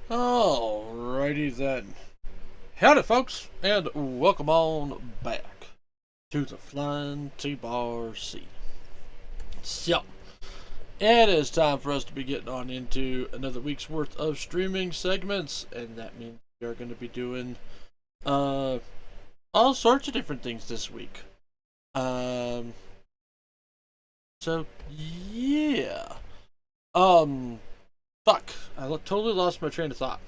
Alrighty then. Howdy, folks, and welcome on back to the Flying T-Bar C. So, it is time for us to be getting on into another week's worth of streaming segments, and that means we are going to be doing uh, all sorts of different things this week. Um, so, yeah. Um, fuck. Totally lost my train of thought.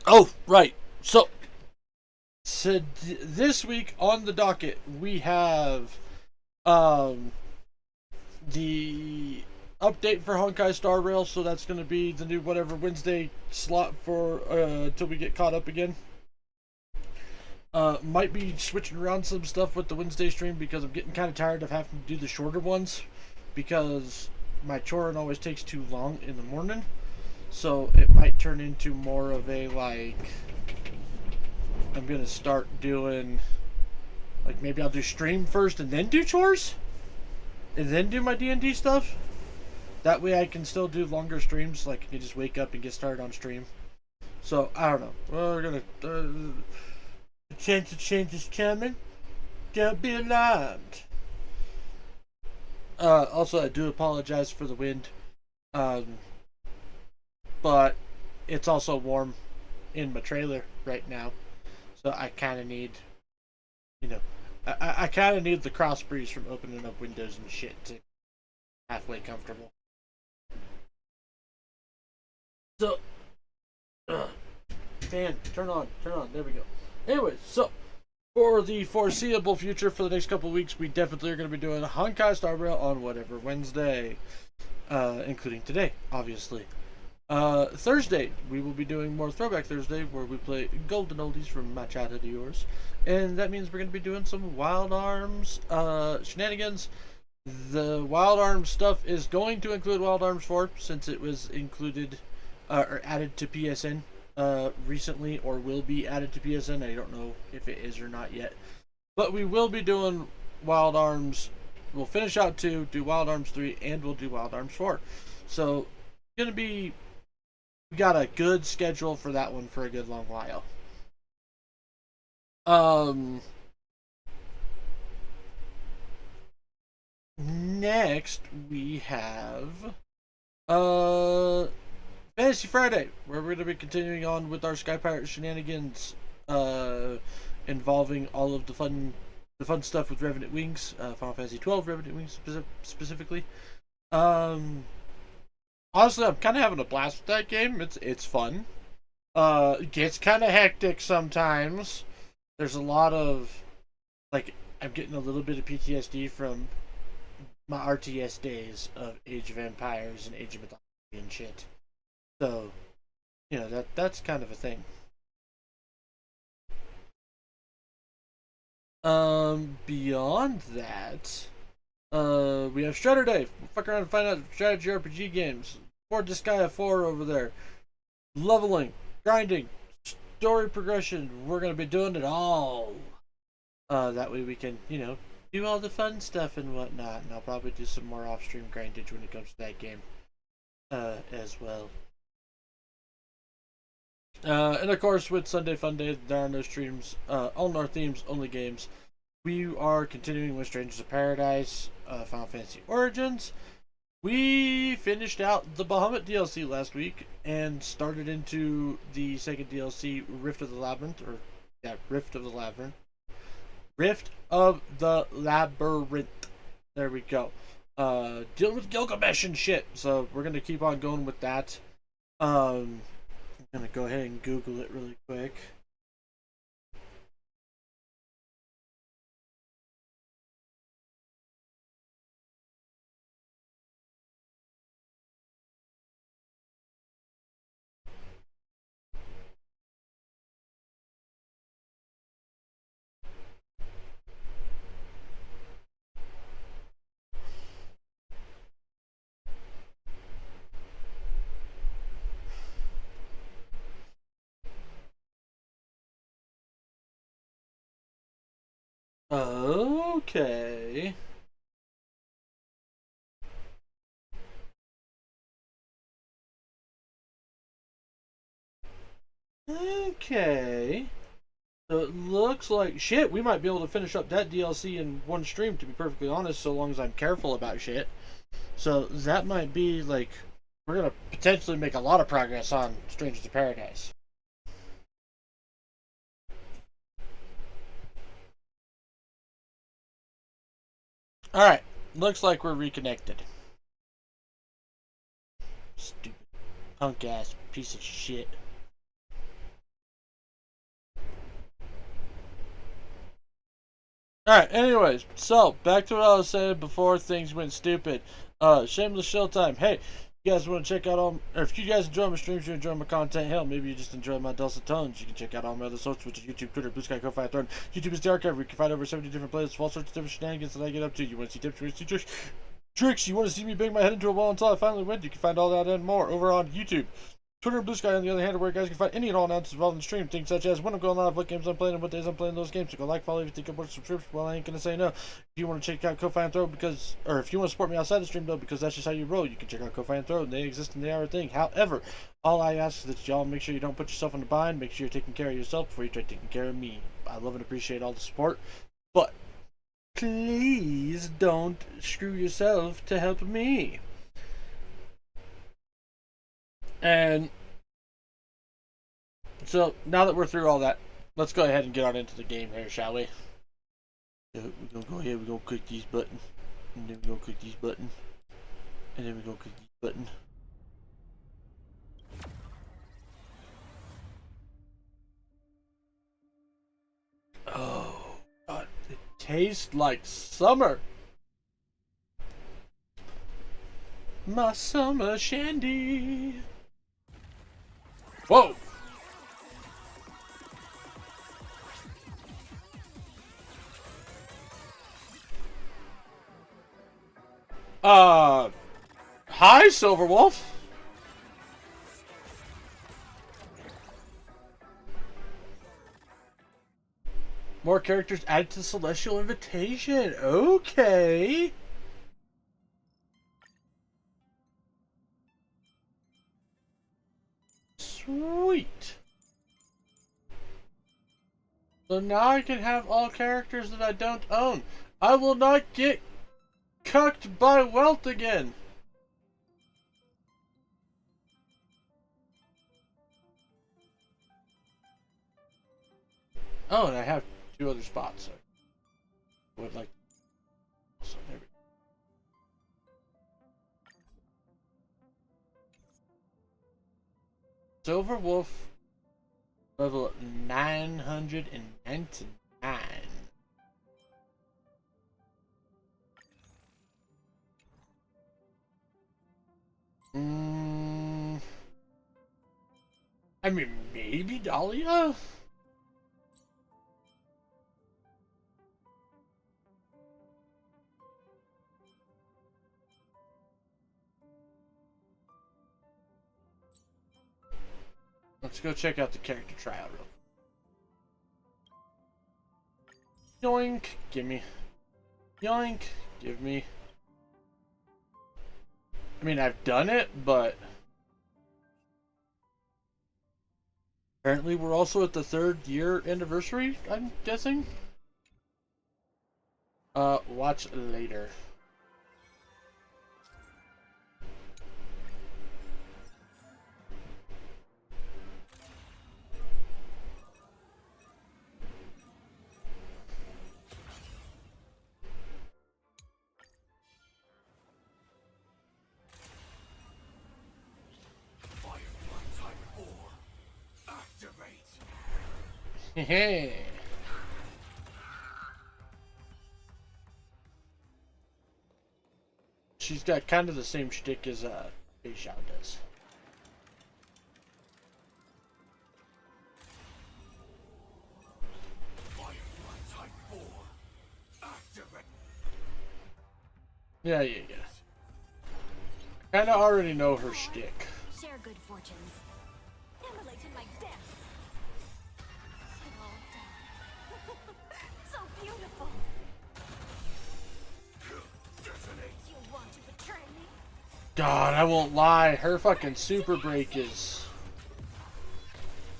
Oh, right. So this week on the docket we have um the update for Honkai Star Rail, so that's going to be the new whatever Wednesday slot for until we get caught up again. Might be switching around some stuff with the Wednesday stream because I'm getting kind of tired of having to do the shorter ones because my chorin always takes too long in the morning. So it might turn into more of a like I'm gonna start doing like maybe I'll do stream first and then do chores and then do my D&D stuff. That way I can still do longer streams. Like I can just wake up and get started on stream. So I don't know. We're gonna a chance of change is coming. Don't be alarmed. Also, I do apologize for the wind, um, but it's also warm in my trailer right now, so I kind of need, you know, I kind of need the cross breeze from opening up windows and shit to halfway comfortable. So, fan, turn on. There we go. Anyways, so for the foreseeable future, for the next couple of weeks, we definitely are going to be doing Honkai Star Rail on whatever Wednesday, including today, obviously. Thursday, we will be doing more Throwback Thursday, where we play Golden Oldies from my childhood to yours. And that means we're going to be doing some Wild Arms shenanigans. The Wild Arms stuff is going to include Wild Arms 4, since it was included or added to PSN recently, or will be added to PSN. I don't know if it is or not yet. But we will be doing Wild Arms. We'll finish out 2, do Wild Arms 3, and we'll do Wild Arms 4. So, it's going to be we got a good schedule for that one for a good long while. Next we have Fantasy Friday, where we're going to be continuing on with our Sky Pirate shenanigans, involving all of the fun stuff with Revenant Wings, Final Fantasy 12 Revenant Wings specifically. Honestly, I'm kind of having a blast with that game. It's fun. It gets kind of hectic sometimes. There's a lot of like I'm getting a little bit of PTSD from my RTS days of Age of Empires and Age of Mythology and shit. So, that's kind of a thing. Beyond that, we have Shredder Day. We'll fuck around and find out strategy RPG games. Ford Disgaea 4 over there. Leveling, grinding, story progression. We're gonna be doing it all. That way we can, do all the fun stuff and whatnot. And I'll probably do some more off-stream grindage when it comes to that game, as well. And of course, with Sunday Fun Day, there are no streams. All our themes, only games. We are continuing with Strangers of Paradise, Final Fantasy Origins. We finished out the Bahamut DLC last week and started into the second DLC, Rift of the Labyrinth, Rift of the Labyrinth. Rift of the Labyrinth. There we go. Dealing with Gilgamesh and shit. So we're gonna keep on going with that. I'm gonna go ahead and Google it really quick. Okay. Okay. So it looks like shit. We might be able to finish up that DLC in one stream, to be perfectly honest, so long as I'm careful about shit. So that might be like we're gonna potentially make a lot of progress on Strangers of Paradise. All right, looks like we're reconnected. Stupid punk ass piece of shit. Alright, anyways, so back to what I was saying before things went stupid. Shameless show time. Hey, you guys want to check out all, or if you guys enjoy my streams, you enjoy my content, hell, maybe you just enjoy my dulcet tones, you can check out all my other socials, which is YouTube, Twitter, Blue Sky, Ko-Fi, Thorn. YouTube is the archive where you can find over 70 different playlists of all sorts of different shenanigans that I get up to. You want to see tips, you want to see tricks, you want to see me bang my head into a wall until I finally win, you can find all that and more over on YouTube. Twitter and Blue Sky, on the other hand, are where you guys can find any and all announcements involved in the stream. Things such as when I'm going live, what games I'm playing, and what days I'm playing those games. So go like, follow, if you think I'm worth subscription. Well, I ain't gonna say no. If you want to check out Ko-Fi and Throw, because, or if you want to support me outside the stream though, because that's just how you roll, you can check out Ko-Fi and Throw. They exist and they are a thing. However, all I ask is that y'all make sure you don't put yourself in a bind. Make sure you're taking care of yourself before you try taking care of me. I love and appreciate all the support, but please don't screw yourself to help me. And so, now that we're through all that, let's go ahead and get on into the game here, shall we? We're gonna go ahead, we're gonna click these buttons. And then we're gonna click these buttons. And then we're gonna click these buttons. Oh, God, it tastes like summer. My summer shandy. Whoa! Hi, Silverwolf. More characters added to Celestial Invitation. Okay. Sweet. So now I can have all characters that I don't own. I will not get cucked by wealth again. Oh, and I have 2 other spots. So I would like. So there we go. Silver Wolf, level 999. I mean, maybe Dahlia? Let's go check out the character tryout real quick. Yoink, give me. Yoink, give me. I mean, I've done it, but apparently we're also at the 3rd year anniversary, I'm guessing. Watch later. Hehe. She's got kind of the same shtick as Beishao does. Yeah. I kind of already know her shtick. Share good fortunes. Immolate in my death. So beautiful. You want to betray me? God, I won't lie. Her fucking super break is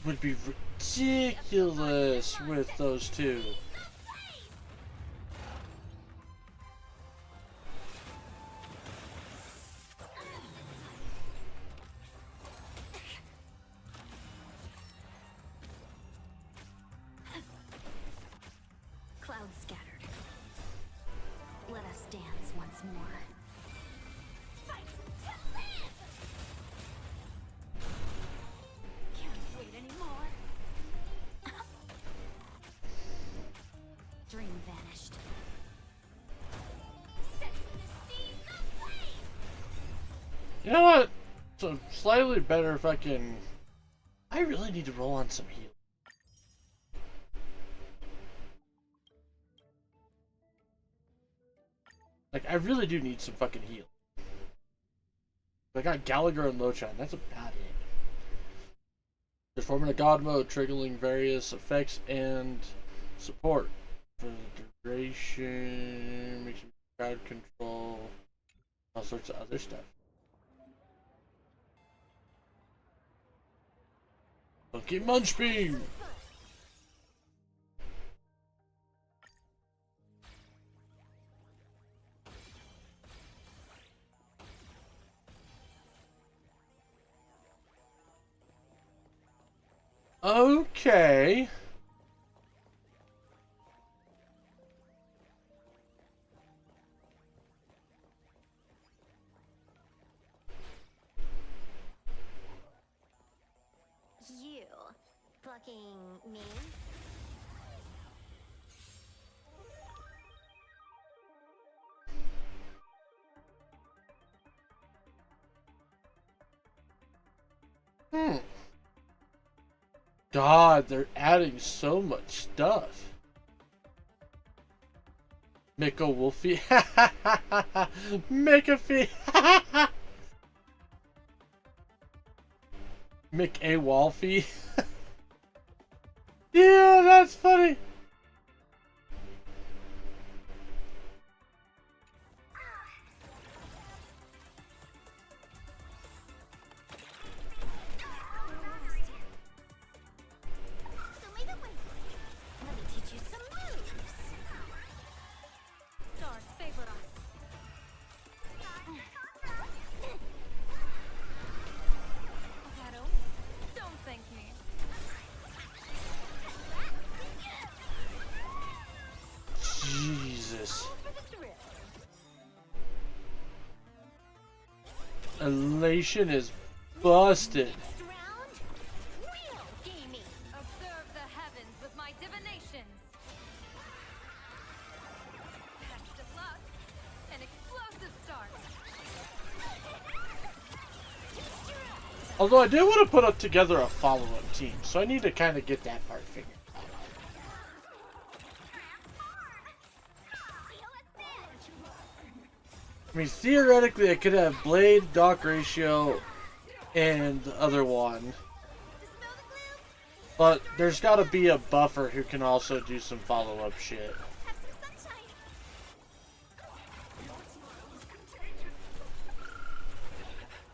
would be ridiculous with those two. Clouds scattered. Let us dance once more. Fight to live! Can't wait anymore. Dream vanished. Set the seas ablaze! You know what? So slightly better if I can. I really need to roll on some heal. Like, I really do need some fucking heal. I got Gallagher and Lochan. That's about it. Transforming a god mode, triggering various effects and support for the duration, makes crowd control, all sorts of other stuff. Funky Munch Beam! Okay. You fucking me? God, they're adding so much stuff. Miko Wolfie. McAfee. Mick A. Wolfie. Yeah, that's funny. So leave it with me. Let me teach you some moves. Stars favor us. Don't thank me. Jesus. For the thrill. Elation is busted. Next round, real gaming. Observe the heavens with my divinations. Best of luck. An explosive start. Although I do want to put up together a follow-up team, so I need to kind of get that part figured out. I mean, theoretically, I could have Blade, Doc Ratio, and the other one. But there's got to be a buffer who can also do some follow-up shit. Have some sunshine.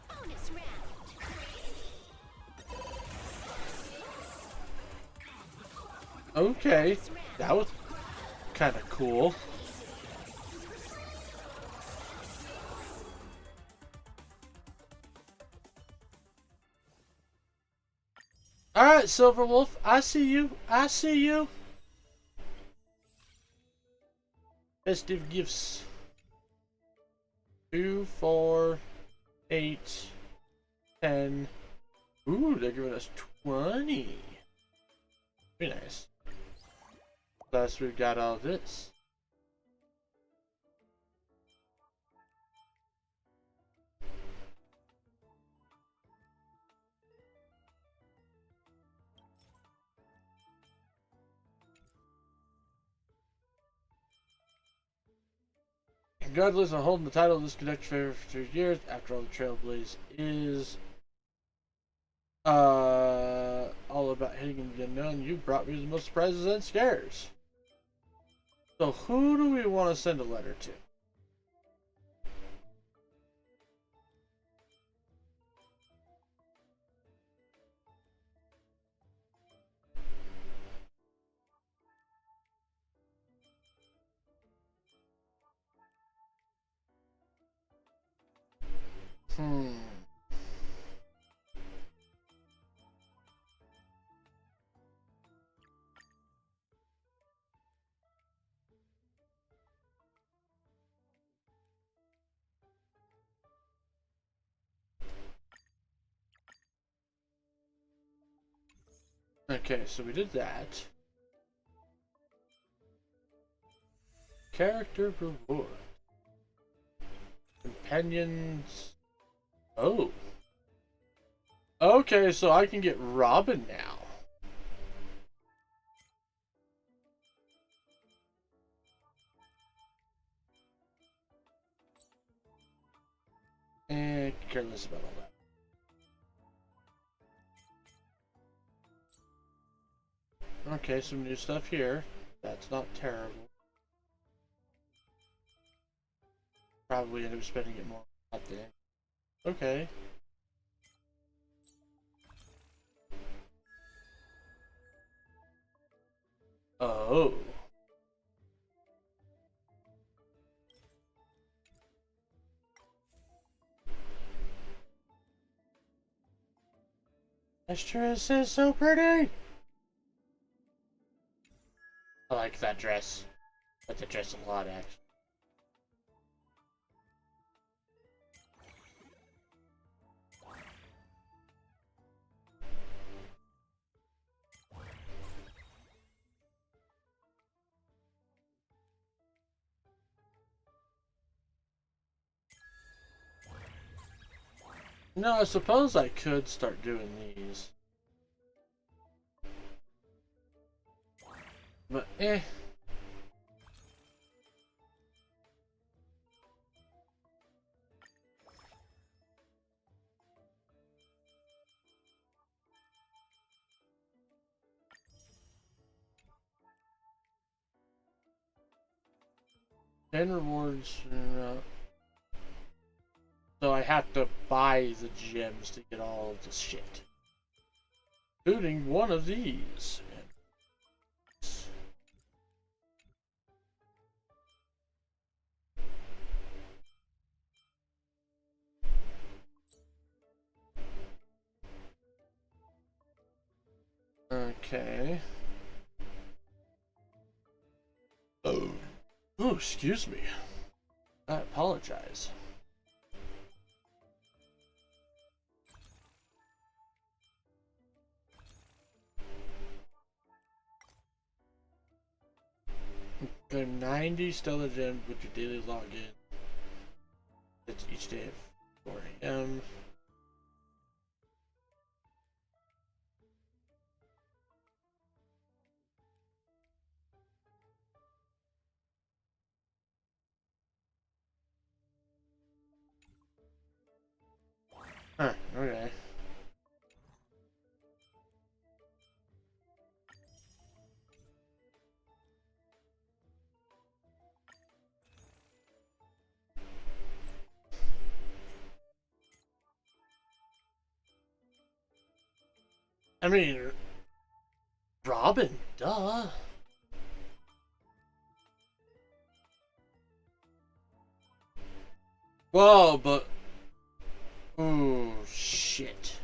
Bonus round. Okay, that was kind of cool. Alright, Silver Wolf, I see you. I see you. Festive gifts. 2, 4, 8, 10. Ooh, they're giving us 20. Very nice. Plus, we've got all this. Regardless of holding the title of this conductor favorite for 3 years, after all, the Trailblaze is all about hitting the unknown. You brought me the most surprises and scares. So who do we want to send a letter to? Hmm. Okay, so we did that. Character reward. Companions. Oh. Okay, so I can get Robin now. Careless about all that. Okay, some new stuff here. That's not terrible. Probably end up spending it more at the end. Okay. Oh. Mistress is so pretty! I like that dress. I like the dress a lot, actually. No, I suppose I could start doing these. But, eh. And rewards. So I have to buy the gems to get all of the shit. Including one of these. Okay. Oh. Oh, excuse me. I apologize. There are 90 stellar gems with your daily login. It's each day at 4 a.m. Huh, okay. I mean, Robin, duh. Whoa, but... Oh, shit.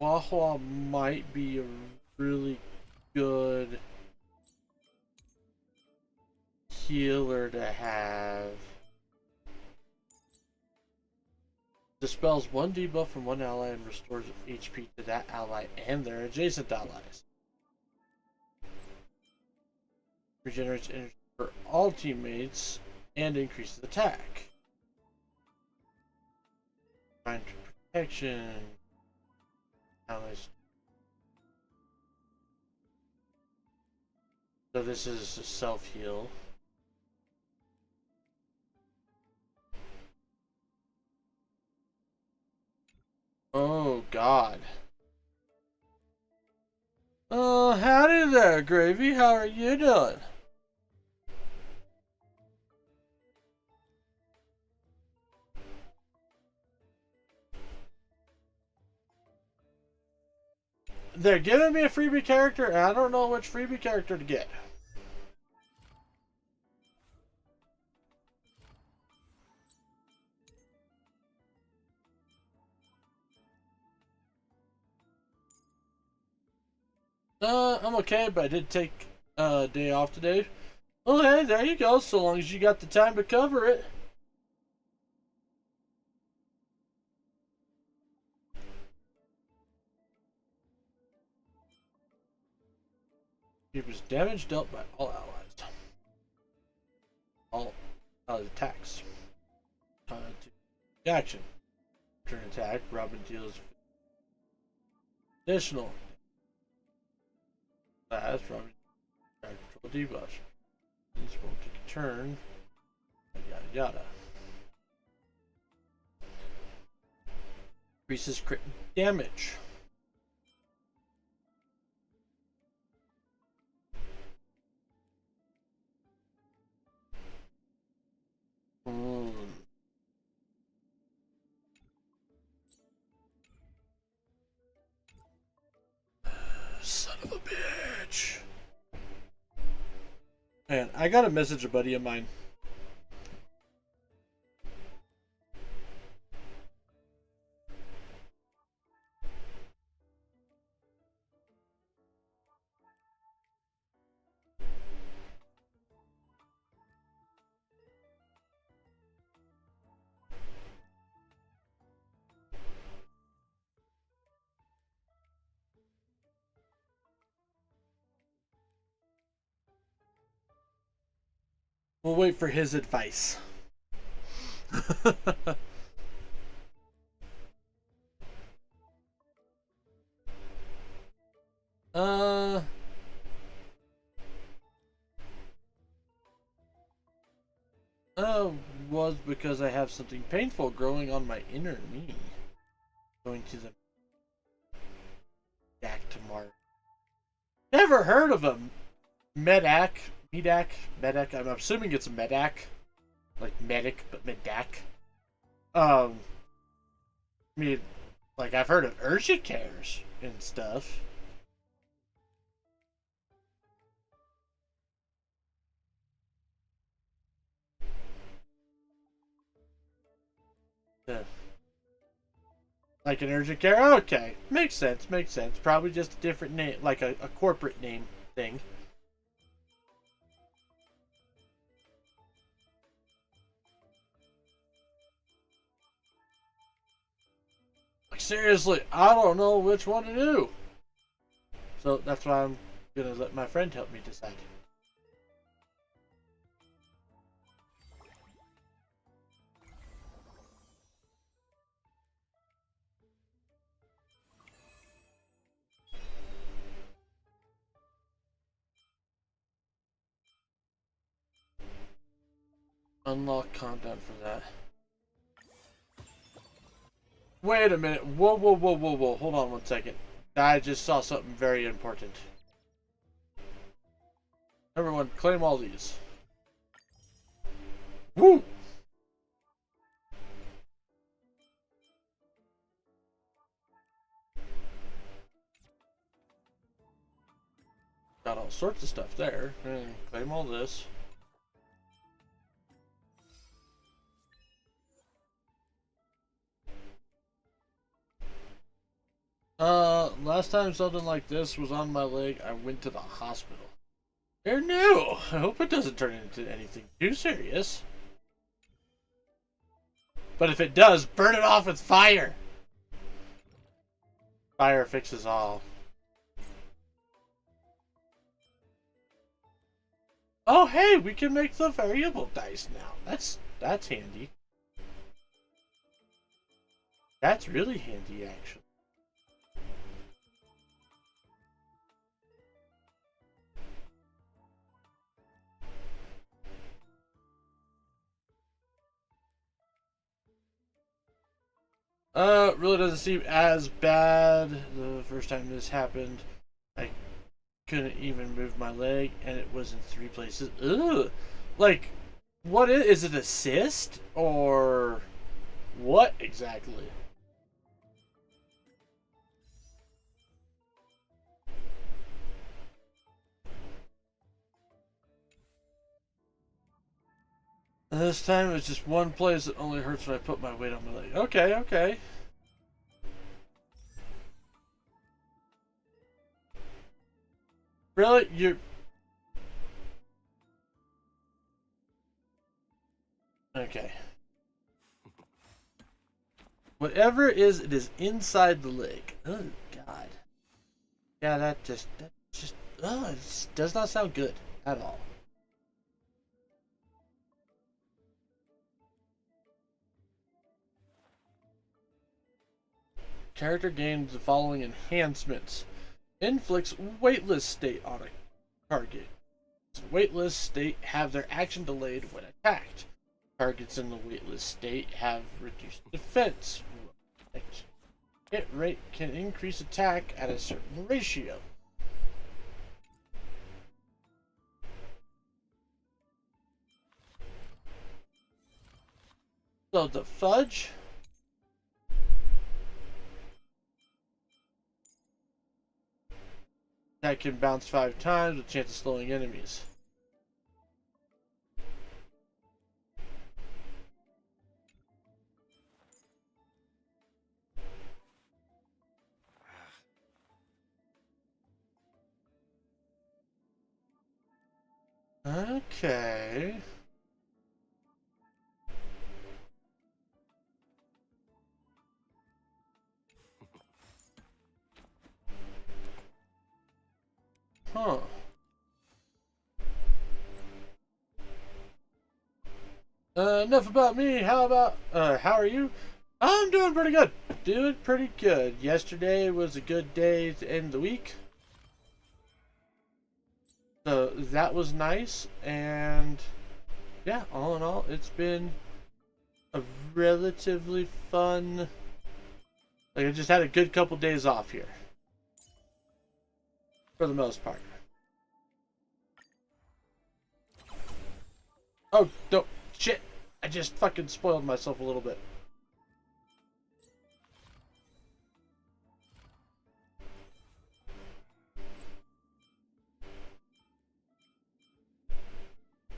Wahua might be a really good healer to have. Dispels one debuff from one ally and restores HP to that ally and their adjacent allies. Regenerates energy for all teammates and increases attack. Find protection. Allies. So this is a self-heal. Oh god. Oh, howdy there, Gravy. How are you doing? they're giving me a freebie character, and I don't know which freebie character to get. I'm okay, but I did take a day off today. Well, hey, there you go, so long as you got the time to cover it. It was damage dealt by all allies. All allies attacks. To action. Turn attack. Robin deals additional. That's Robin. Control debuff. This won't take a turn. Yada yada. Increases crit damage. Son of a bitch. Man, I got a message a buddy of mine. We'll wait for his advice. Was because I have something painful growing on my inner knee. Going to the Medak tomorrow. Never heard of him. Medak. I'm assuming it's Medak. Like medic, but Medak. I mean, like I've heard of urgent cares and stuff. Yeah. Like an urgent care? Okay. Makes sense. Probably just a different name, like a corporate name thing. Like, seriously, I don't know which one to do. So that's why I'm gonna let my friend help me decide. Unlock content for that. Wait a minute. Whoa. Hold on 1 second. I just saw something very important. Everyone, claim all these. Woo! Got all sorts of stuff there. And claim all this. Last time something like this was on my leg, I went to the hospital. They're new. I hope it doesn't turn into anything too serious. But if it does, burn it off with fire. Fire fixes all. Oh, hey, we can make the variable dice now. That's handy. That's really handy, actually. Really doesn't seem as bad. The first time this happened, I couldn't even move my leg, and it was in 3 places. Ugh! Like, what is it? A cyst? Or what exactly? And this time it was just one place that only hurts when I put my weight on my leg. Okay, okay. Really? You're... Okay. Whatever it is inside the leg. Oh, God. Yeah, that just, oh, it just does not sound good at all. Character gains the following enhancements. Inflicts weightless state on a target. Weightless state have their action delayed when attacked. Targets in the weightless state have reduced defense. Hit rate can increase attack at a certain ratio. So the fudge. That can bounce 5 times with a chance of slowing enemies. Okay. Huh. Enough about me. How are you? I'm doing pretty good. Doing pretty good. Yesterday was a good day to end the week. So that was nice. And yeah, all in all, it's been a relatively fun... Like, I just had a good couple days off here. For the most part. Oh, don't... Shit! I just fucking spoiled myself a little bit.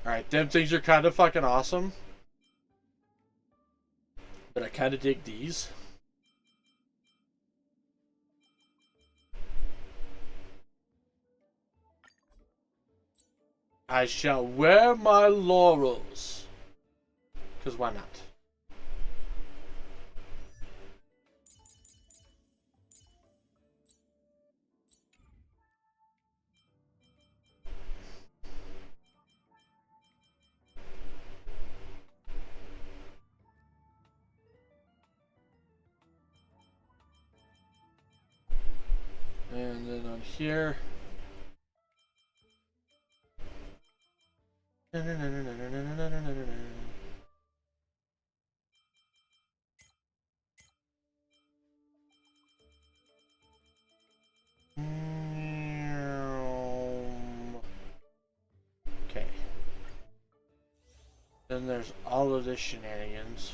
Alright, them things are kind of fucking awesome. But I kind of dig these. I shall wear my laurels. Because why not? And then on here. Okay. Then there's all of this shenanigans.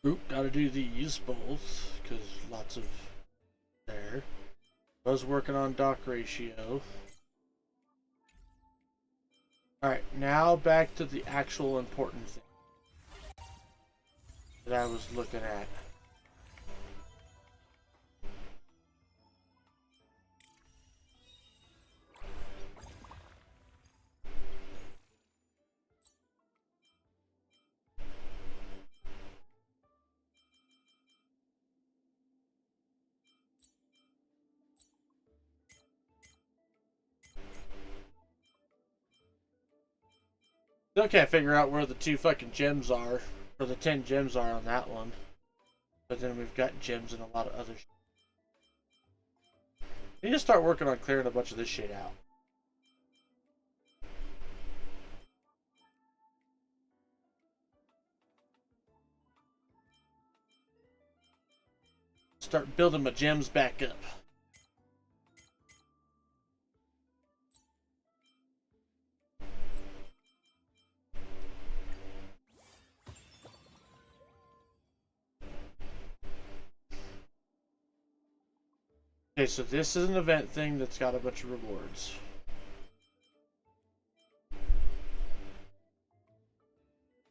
Oop, gotta do these both, because lots of there. I was working on dock ratio. Alright, now back to the actual important thing that I was looking at. Still can't figure out where the 2 fucking gems are, or the 10 gems are on that one. But then we've got gems and a lot of other shit. We need to start working on clearing a bunch of this shit out. Start building my gems back up. Okay, so this is an event thing that's got a bunch of rewards.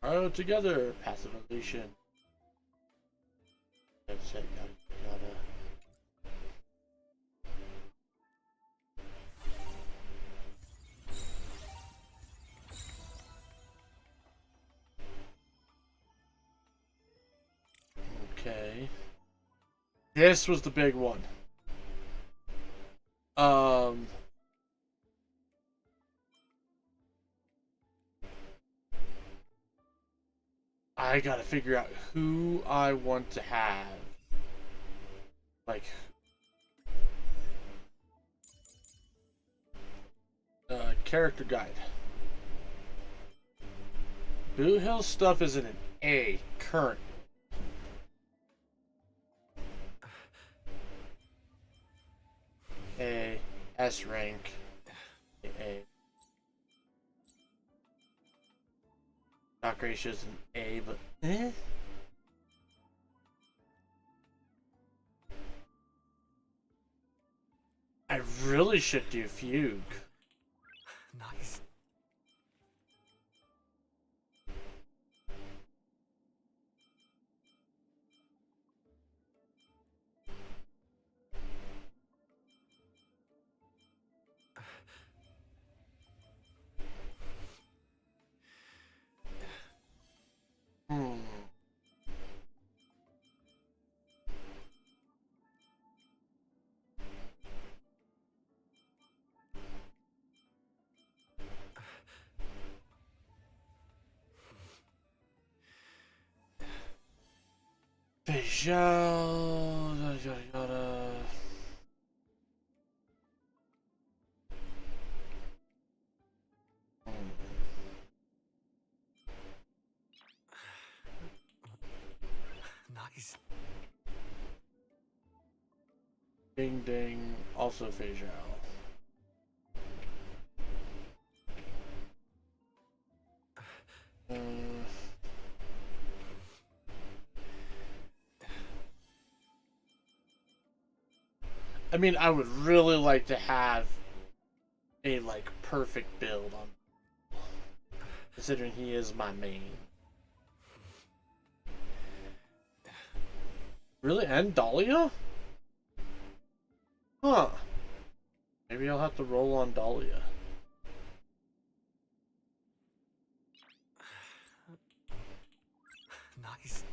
Oh, together, passive elation. That's it, gotta. Okay. This was the big one. I gotta figure out who I want to have. Like, character guide. Boot Hill stuff is an A current. A, S rank, A. Stock ratio is an A, but I really should do Fugue. Nice. Visual, yada yada. Nice. Ding ding, also Visual. I mean, I would really like to have a, like, perfect build on, considering he is my main. Really? And Dahlia? Huh. Maybe I'll have to roll on Dahlia. Nice.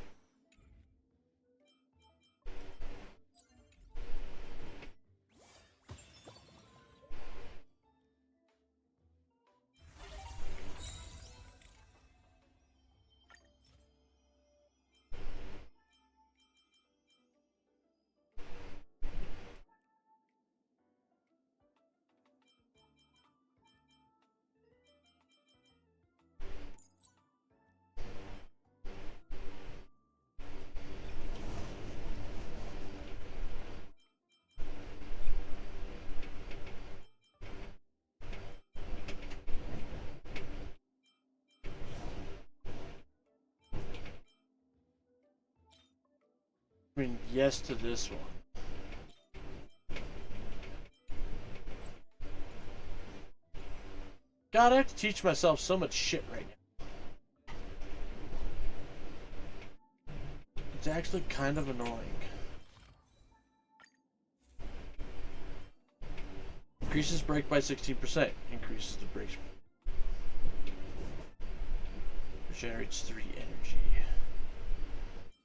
I mean, yes to this one. God, I have to teach myself so much shit right now. It's actually kind of annoying. Increases break by 16%. Increases the break. Regenerates 3 energy.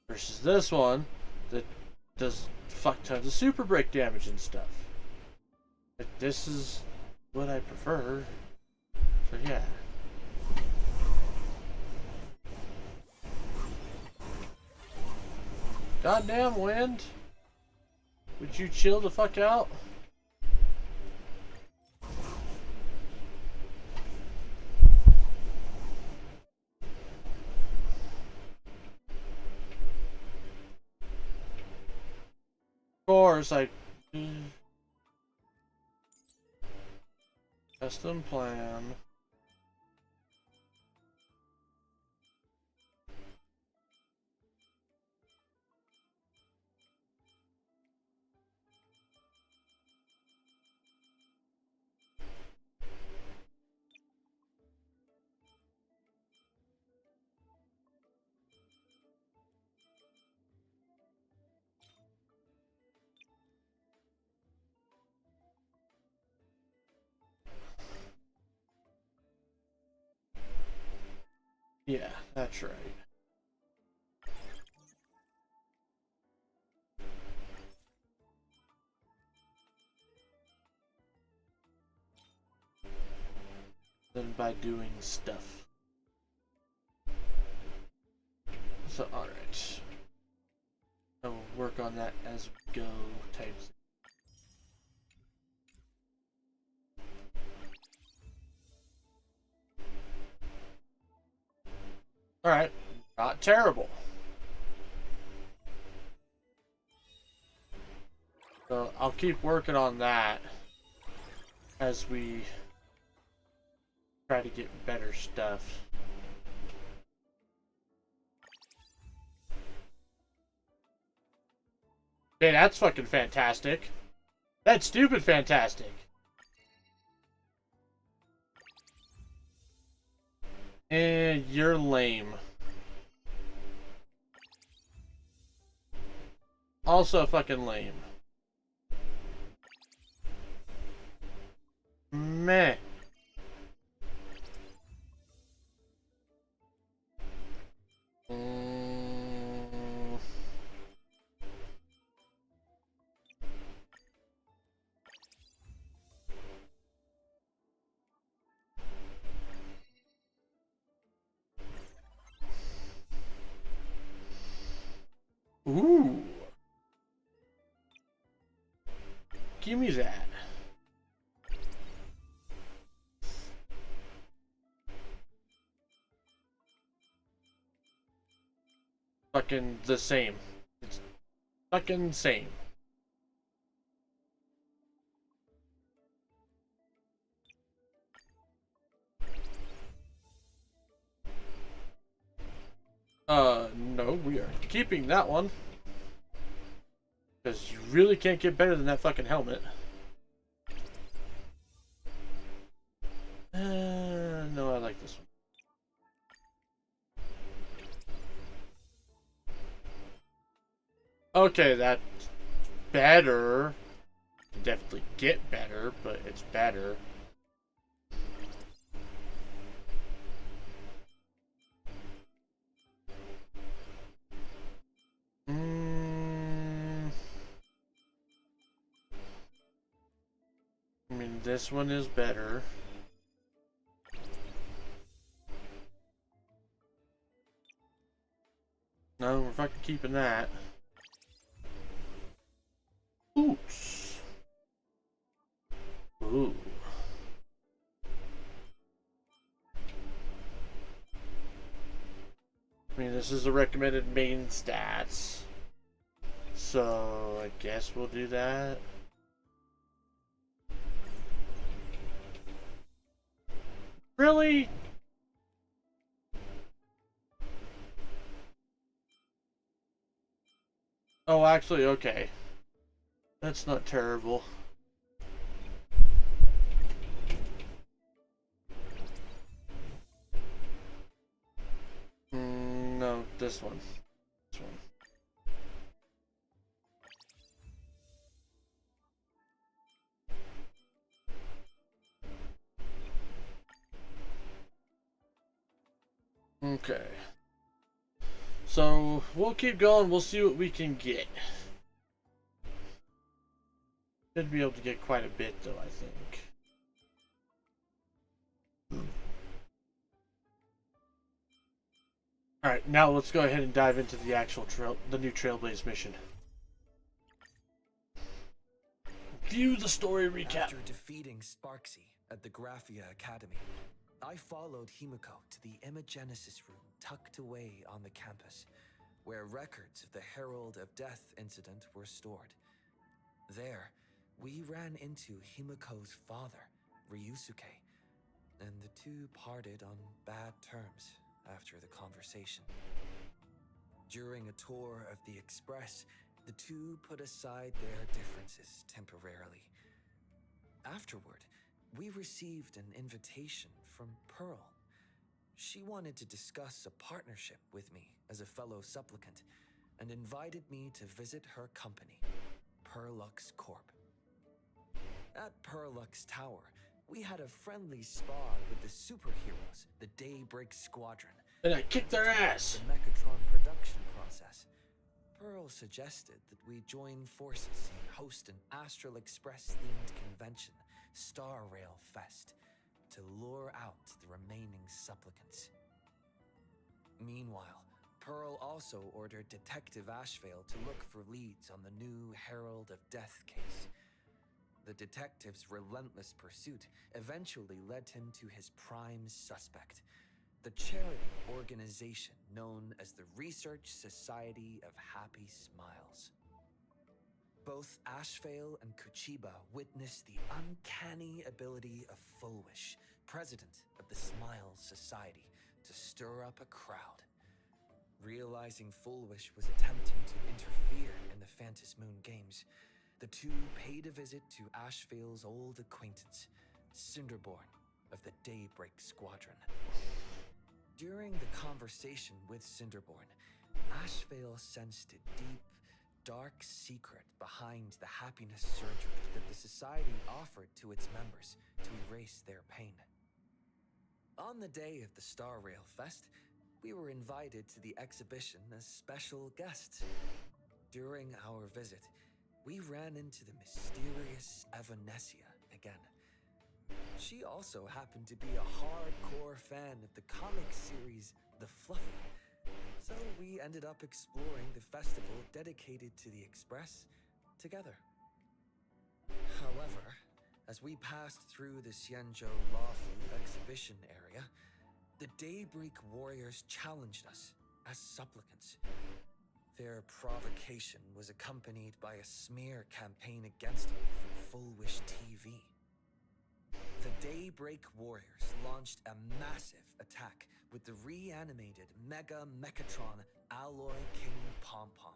Versus this one that does fuck tons of super break damage and stuff. But this is what I prefer. So yeah. Goddamn wind. Would you chill the fuck out? Of course, custom plan. Yeah, that's right. Than by doing stuff. So, alright. I will work on that as we go type thing. Alright, not terrible. So I'll keep working on that as we try to get better stuff. Hey, that's fucking fantastic. That's stupid fantastic. And you're lame. Also fucking lame. Meh. Ooh. Give me that. Fucking the same. It's fucking same. No, we are keeping that one. Because you really can't get better than that fucking helmet. No, I like this one. Okay, that's better. Definitely get better, but it's better. I mean, this one is better. No, we're fucking keeping that. Oops. Ooh. I mean, this is the recommended main stats. So, I guess we'll do that. Really? Oh, actually, okay. That's not terrible. No, this one. This one. Okay. So, we'll keep going. We'll see what we can get. Should be able to get quite a bit, though, I think. All right, now let's go ahead and dive into the actual the new Trailblaze mission. View the story recap. After defeating Sparksy at the Graphia Academy, I followed Himiko to the Imagenesis room tucked away on the campus, where records of the Herald of Death incident were stored. There, we ran into Himiko's father, Ryusuke, and the two parted on bad terms after the conversation. During a tour of the Express, the two put aside their differences temporarily. Afterward, we received an invitation from Pearl. She wanted to discuss a partnership with me as a fellow supplicant and invited me to visit her company, Perlux Corp. At Perlux Tower, we had a friendly spa with the superheroes, the Daybreak Squadron. And I kicked their ass. The Mechatron production process. Pearl suggested that we join forces and host an Astral Express-themed convention, Star Rail Fest, to lure out the remaining supplicants. Meanwhile, Pearl also ordered Detective Ashvale to look for leads on the new Herald of Death case. The detective's relentless pursuit eventually led him to his prime suspect, the charity organization known as the Research Society of Happy Smiles. Both Ashvale and Kuchiba witnessed the uncanny ability of Fulwish, president of the Smiles Society, to stir up a crowd. Realizing Fulwish was attempting to interfere in the Phantom Moon Games, the two paid a visit to Ashvale's old acquaintance, Cinderborn of the Daybreak Squadron. During the conversation with Cinderborn, Ashvale sensed a deep, dark secret behind the happiness surgery that the Society offered to its members to erase their pain. On the day of the Star Rail Fest, we were invited to the exhibition as special guests. During our visit, we ran into the mysterious Evanesia again. She also happened to be a hardcore fan of the comic series The Fluffy, so we ended up exploring the festival dedicated to the Express together. However, as we passed through the Xianzhou Lawfu exhibition area, the Daybreak Warriors challenged us as supplicants. Their provocation was accompanied by a smear campaign against me from Fulwish TV. The Daybreak Warriors launched a massive attack with the reanimated Mega Mechatron Alloy King Pom-Pom.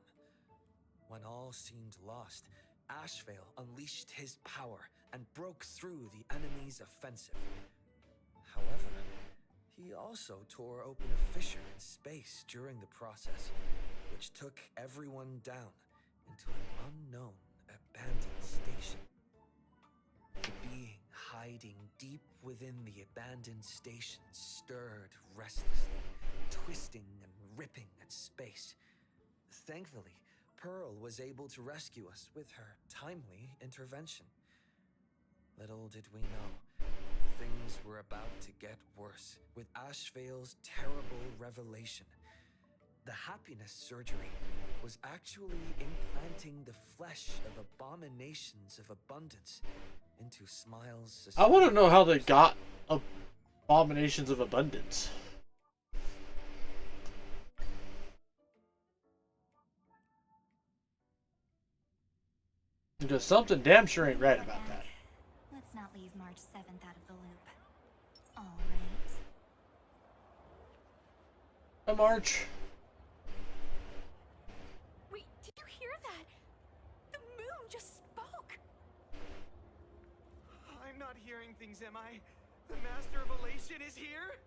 When all seemed lost, Ashvale unleashed his power and broke through the enemy's offensive. However, he also tore open a fissure in space during the process, which took everyone down into an unknown abandoned station. The being hiding deep within the abandoned station stirred restlessly, twisting and ripping at space. Thankfully, Pearl was able to rescue us with her timely intervention. Little did we know, things were about to get worse with Ashvale's terrible revelation. The happiness surgery was actually implanting the flesh of abominations of abundance into Smiles' society. I want to know how they got abominations of abundance. Because something damn sure ain't right about that. Let's not leave March 7th out of the loop. All right. Hi, March. Wait, did you hear that? The moon just spoke. I'm not hearing things, am I? The Master of Elation is here?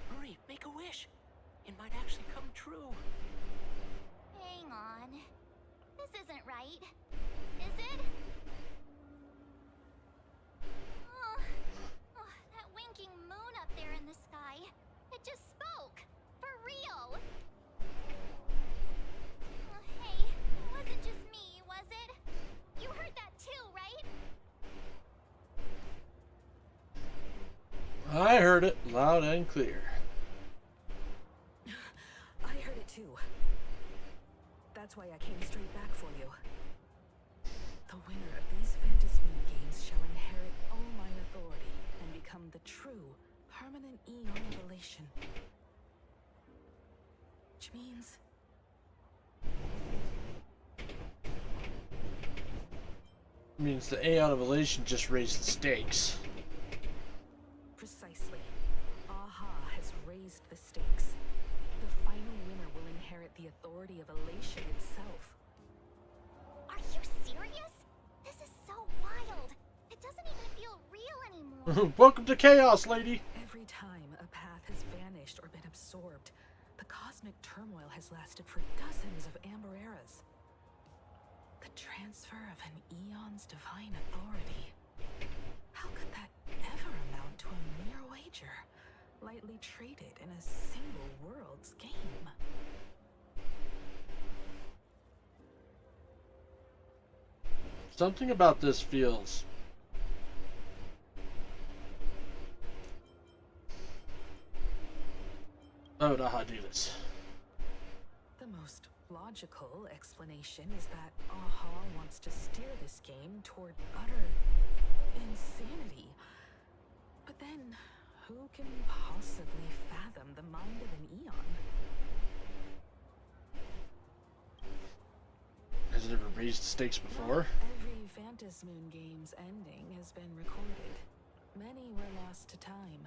Hurry, make a wish. It might actually come true. Hang on. This isn't right. Is it? Oh, that winking moon up there in the sky. It just spoke. For real. Oh, hey, it wasn't just me, was it? You heard that too, right? I heard it loud and clear. too. That's why I came straight back for you. The winner of these Moon games shall inherit all my authority and become the true, permanent Eon of Elation. Which means... Means the Aeon of Elation just raised the stakes. Precisely. Aha has raised the stakes. The final winner will inherit the authority of Elation itself. Are you serious? This is so wild. It doesn't even feel real anymore. Welcome to chaos, lady. Every time a path has vanished or been absorbed, the cosmic turmoil has lasted for dozens of amber eras. The transfer of an Eon's divine authority. How could that ever amount to a mere wager, lightly traded in a single world's game? Something about this feels... I don't know how to do this. The most logical explanation is that Aha wants to steer this game toward utter insanity. But then, who can possibly fathom the mind of an Eon? Has it ever raised the stakes before? Not every Moon game's ending has been recorded. Many were lost to time,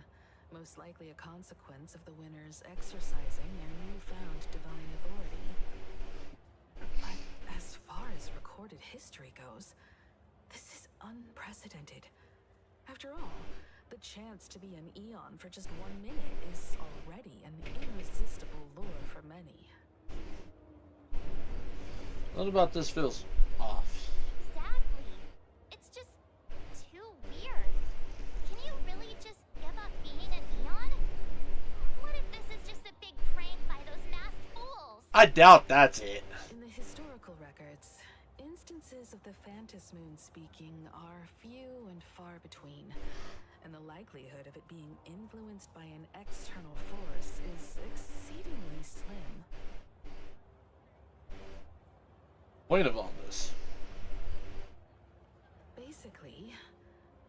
most likely a consequence of the winners exercising their newfound divine authority. But as far as recorded history goes, this is unprecedented. After all, the chance to be an Eon for just 1 minute is already an irresistible lure for many. What about this feels off? Exactly. It's just too weird. Can you really just give up being an Eon? What if this is just a big prank by those masked fools? I doubt that's it. In the historical records, instances of the Moon speaking are few and far between, and the likelihood of it being influenced by an external force is exceedingly slim. Point of all this. Basically,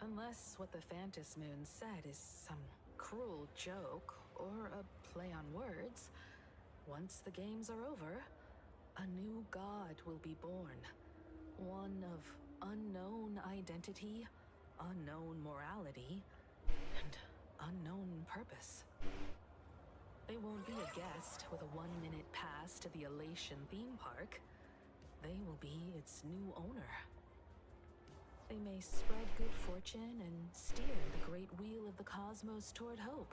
unless what the Moon said is some cruel joke or a play on words, once the games are over, a new god will be born. One of unknown identity, unknown morality, and unknown purpose. They won't be a guest with a 1-minute pass to the Elation theme park. They will be its new owner. They may spread good fortune and steer the great wheel of the cosmos toward hope.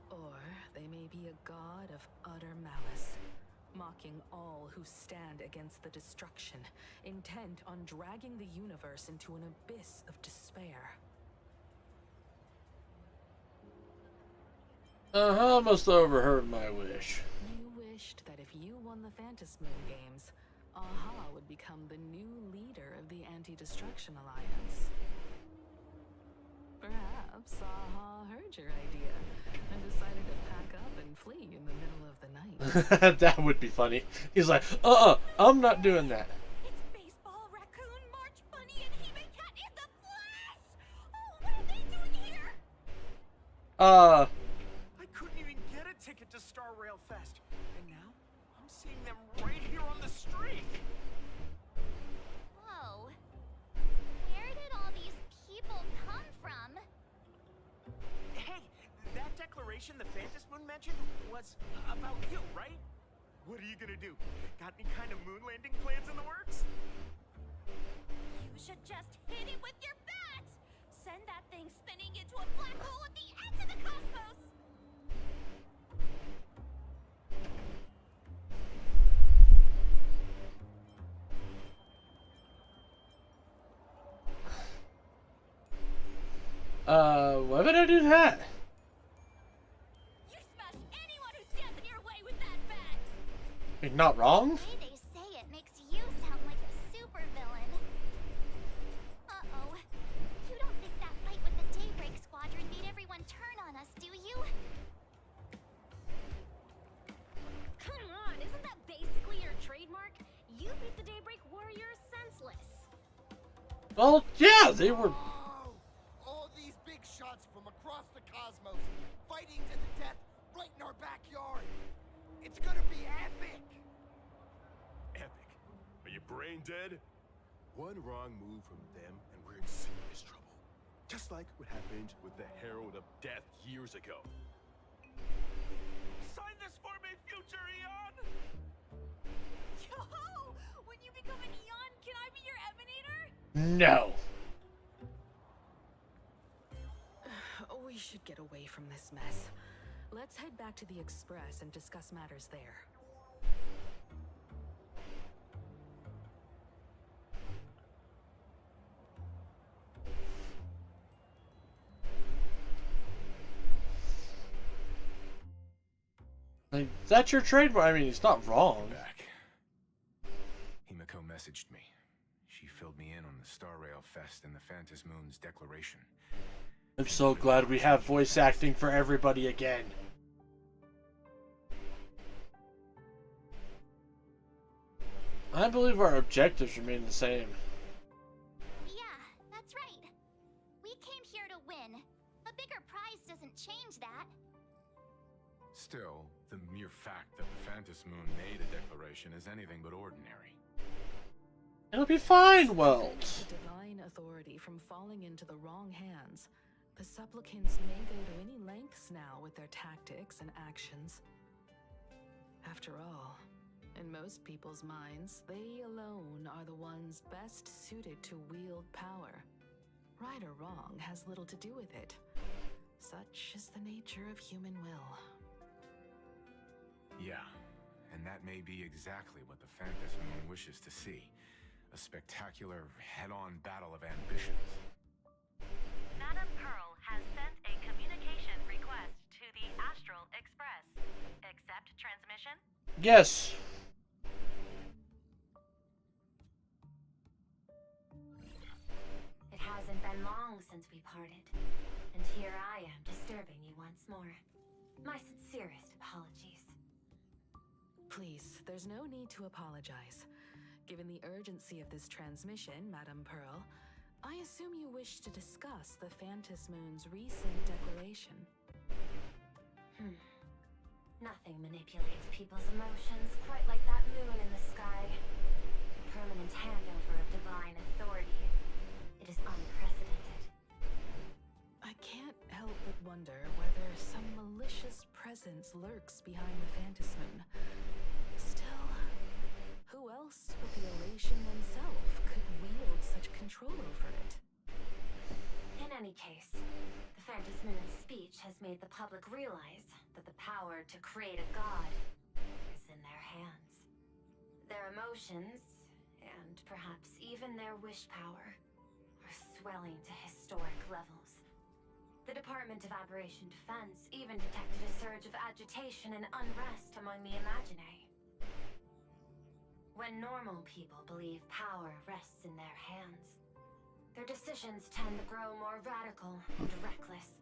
Or they may be a god of utter malice, mocking all who stand against the destruction, intent on dragging the universe into an abyss of despair. Must have overheard my wish. You wished that if you won the Moon games, Aha would become the new leader of the Anti-Destruction Alliance. Perhaps Aha heard your idea and decided to pack up and flee in the middle of the night. That would be funny. He's like, I'm not doing that. It's Baseball, Raccoon, March Bunny, and He-Man Cat in the flesh! Oh, what are they doing here? I couldn't even get a ticket to Star Rail Fest, and now I'm seeing them right here on the street. Whoa. Where did all these people come from? Hey, that declaration the Moon mentioned was about you, right? What are you gonna do? Got any kind of moon landing plans in the works? You should just hit it with your bat! Send that thing spinning into a black hole at the edge of the cosmos! Why would I do that? You smash anyone who stands in your way with that bat! Like, not wrong? The way they say it makes you sound like a supervillain. Uh-oh. You don't think that fight with the Daybreak Squadron made everyone turn on us, do you? Come on! the Daybreak Warriors senseless. Well, yeah, they were. Oh, all these big shots from across the cosmos, fighting to the death right in our backyard. It's gonna be epic. Epic. Are you brain dead? One wrong move from them and we're in serious trouble. Just like what happened with the Herald of Death years ago. Sign this for me, future Eon! Yo! When you become an Eon, can I be your Emanator? No. We should get away from this mess. Let's head back to the Express and discuss matters there. Like, that's your trademark. I mean, it's not wrong. Back. Himiko messaged me. She filled me in on the Star Rail Fest and the Phantom Moon's declaration. I'm so glad we have voice acting for everybody again. I believe our objectives remain the same. Yeah, that's right. We came here to win. A bigger prize doesn't change that. Still, the mere fact that the Phantom Moon made a declaration is anything but ordinary. It'll be fine, Welt. The divine authority from falling into the wrong hands, the supplicants may go to any lengths now with their tactics and actions. After all, in most people's minds, they alone are the ones best suited to wield power. Right or wrong has little to do with it. Such is the nature of human will. Yeah, and that may be exactly what the Phantom Moon wishes to see. A spectacular, head-on battle of ambitions. Madam Pearl has sent a communication request to the Astral Express. Accept transmission? Yes. It hasn't been long since we parted, and here I am disturbing you once more. My sincerest apologies. Please, there's no need to apologize. Given the urgency of this transmission, Madam Pearl, I assume you wish to discuss the Phantom Moon's recent declaration. Nothing manipulates people's emotions quite like that moon in the sky. A permanent handover of divine authority. It is unprecedented. I can't help but wonder whether some malicious presence lurks behind the Phantom Moon. Still, who else but the Elation themselves could wield such control over it? In any case, the Phantom Moon's speech has made the public realize that the power to create a god is in their hands. Their emotions, and perhaps even their wish power, are swelling to historic levels. The Department of Aberration Defense even detected a surge of agitation and unrest among the Imaginary. When normal people believe power rests in their hands, their decisions tend to grow more radical and reckless.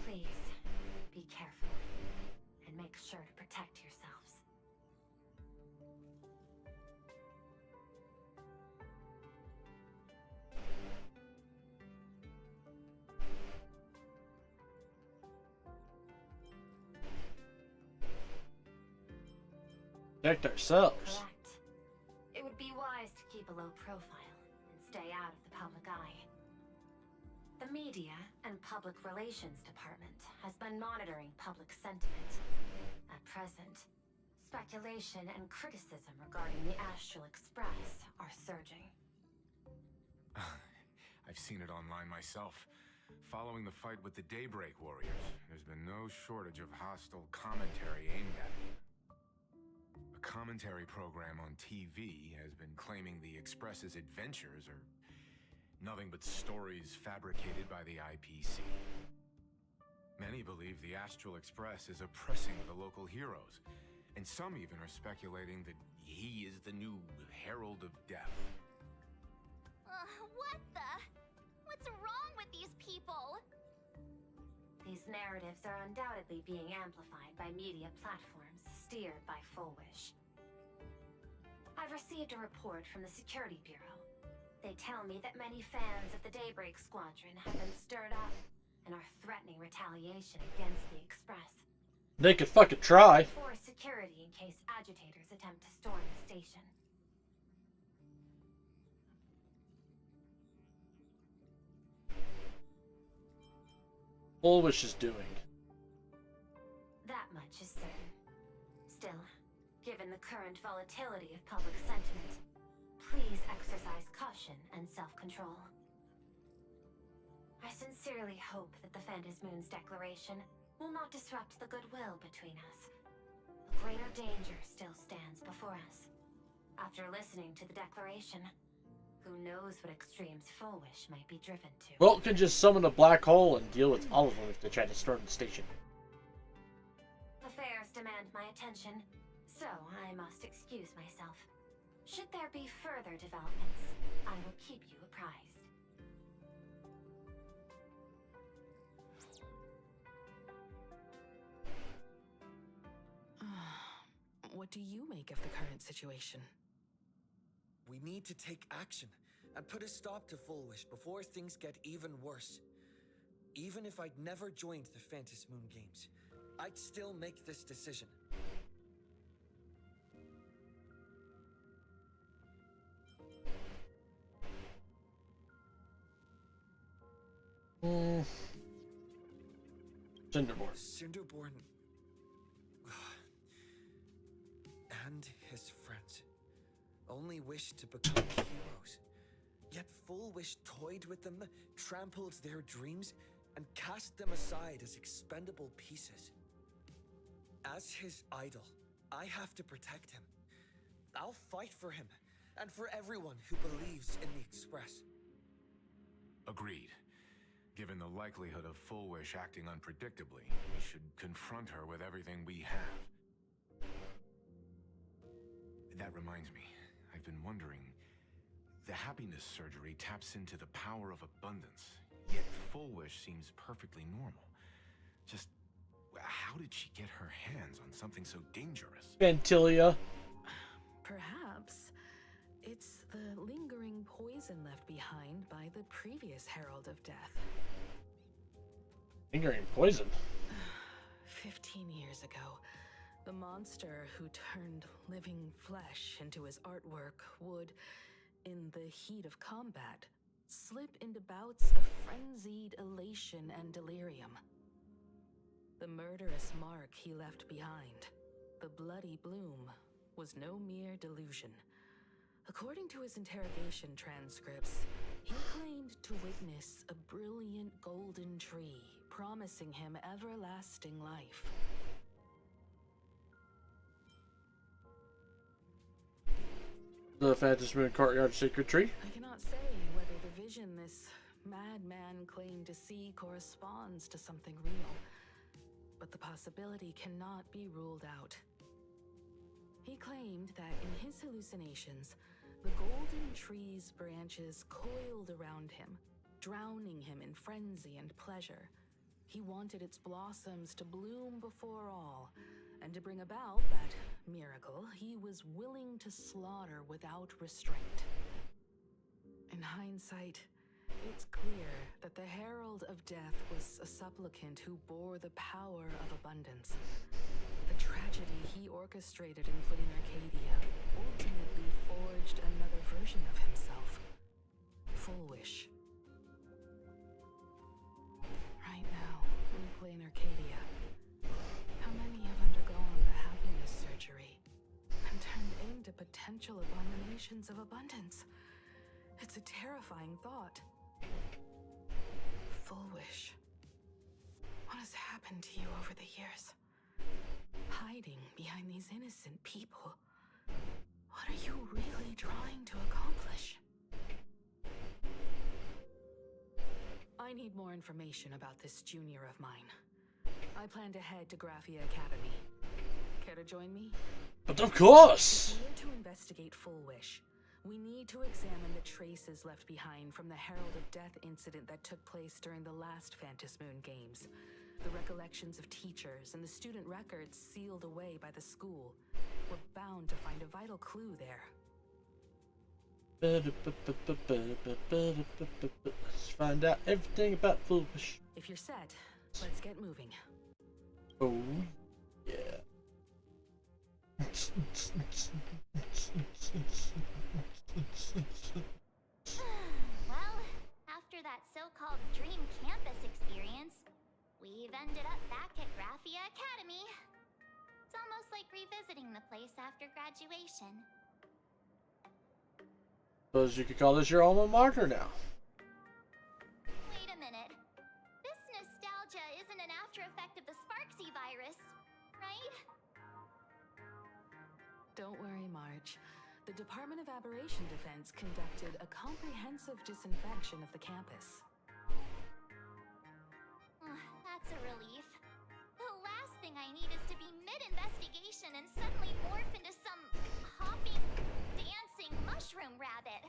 Please, be careful, and make sure to protect yourselves. Protect ourselves. Correct. It would be wise to keep a low profile and stay out of the public eye. The Media and Public Relations Department has been monitoring public sentiment. At present, speculation and criticism regarding the Astral Express are surging. I've seen it online myself. Following the fight with the Daybreak Warriors, there's been no shortage of hostile commentary aimed at me. A commentary program on TV has been claiming the Express's adventures are nothing but stories fabricated by the IPC. Many believe the Astral Express is oppressing the local heroes, and some even are speculating that he is the new Herald of Death. What the? What's wrong with these people? These narratives are undoubtedly being amplified by media platforms steered by Full Wish. I've received a report from the Security Bureau. They tell me that many fans of the Daybreak Squadron have been stirred up and are threatening retaliation against the Express. They could fucking try. Force security in case agitators attempt to storm the station. Bullwish is doing. That much is certain. Still, given the current volatility of public sentiment, please exercise caution and self-control. I sincerely hope that the Phantom Moon's declaration will not disrupt the goodwill between us. A greater danger still stands before us. After listening to the declaration, who knows what extremes Fullwish might be driven to. Well, can just summon a black hole and deal with all of them if they try to storm the station. Affairs demand my attention, so I must excuse myself. Should there be further developments, I will keep you apprised. What do you make of the current situation? We need to take action and put a stop to Fullwish before things get even worse. Even if I'd never joined the Phantom Moon Games, I'd still make this decision. Cinderborn. Cinderborn and his friends only wished to become heroes. Yet Fullwish toyed with them, trampled their dreams, and cast them aside as expendable pieces. As his idol, I have to protect him. I'll fight for him, and for everyone who believes in the Express. Agreed. Given the likelihood of Fullwish acting unpredictably, we should confront her with everything we have. That reminds me, I've been wondering, the happiness surgery taps into the power of abundance, yet Fullwish seems perfectly normal. Just, how did she get her hands on something so dangerous? Ventilia. Perhaps it's the lingering poison left behind by the previous Herald of Death. Lingering poison? 15 years ago, the monster who turned living flesh into his artwork would, in the heat of combat, slip into bouts of frenzied elation and delirium. The murderous mark he left behind, the bloody bloom, was no mere delusion. According to his interrogation transcripts, he claimed to witness a brilliant golden tree, promising him everlasting life. The Phantom Moon Courtyard Sacred Tree? I cannot say whether the vision this madman claimed to see corresponds to something real, but the possibility cannot be ruled out. He claimed that in his hallucinations, the golden tree's branches coiled around him, drowning him in frenzy and pleasure. He wanted its blossoms to bloom before all, and to bring about that miracle, he was willing to slaughter without restraint. In hindsight, it's clear that the Herald of Death was a supplicant who bore the power of abundance. The tragedy he orchestrated in Plain Arcadia ultimately forged another version of himself. Fullwish. Right now, in Plain Arcadia, how many have undergone the happiness surgery and turned into potential abominations of abundance? It's a terrifying thought. Fullwish. What has happened to you over the years? Hiding behind these innocent people. What are you really trying to accomplish? I need more information about this junior of mine. I plan to head to Graphia Academy. Care to join me? But of course! If we're to investigate Fullwish, we need to examine the traces left behind from the Herald of Death incident that took place during the last Phantom Moon Games. The recollections of teachers and the student records sealed away by the school. We're bound to find a vital clue there. Let's find out everything about Foolish. If you're set, let's get moving. Oh, yeah. Well, after that so-called dream campus experience, we've ended up back at Graphia Academy. It's almost like revisiting the place after graduation. Suppose you could call this your alma mater now. Wait a minute. This nostalgia isn't an after effect of the Sparksy virus, right? Don't worry, Marge. The Department of Aberration Defense conducted a comprehensive disinfection of the campus. That's a relief. The last thing I need is to be mid-investigation and suddenly morph into some hopping, dancing mushroom rabbit.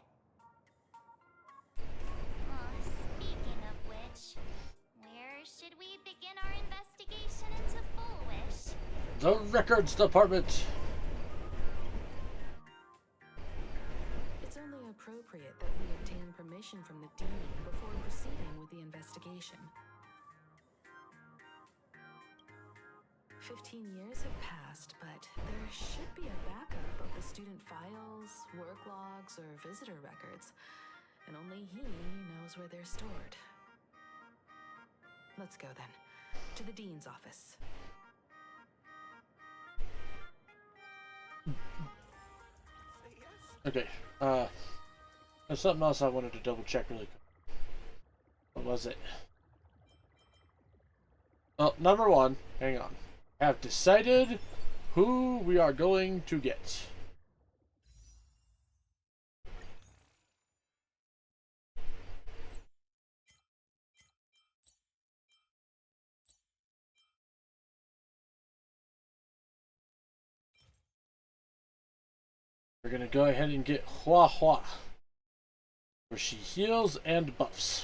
Speaking of which, where should we begin our investigation into Foolish? The Records Department. It's only appropriate that we obtain permission from the Dean before proceeding with the investigation. 15 years have passed, but there should be a backup of the student files, work logs, or visitor records, and only he knows where they're stored. Let's go then, to the Dean's office. Okay, there's something else I wanted to double check really quick. What was it? Well, number one, hang on. Have decided who we are going to get. We're gonna go ahead and get Hua Hua, where she heals and buffs.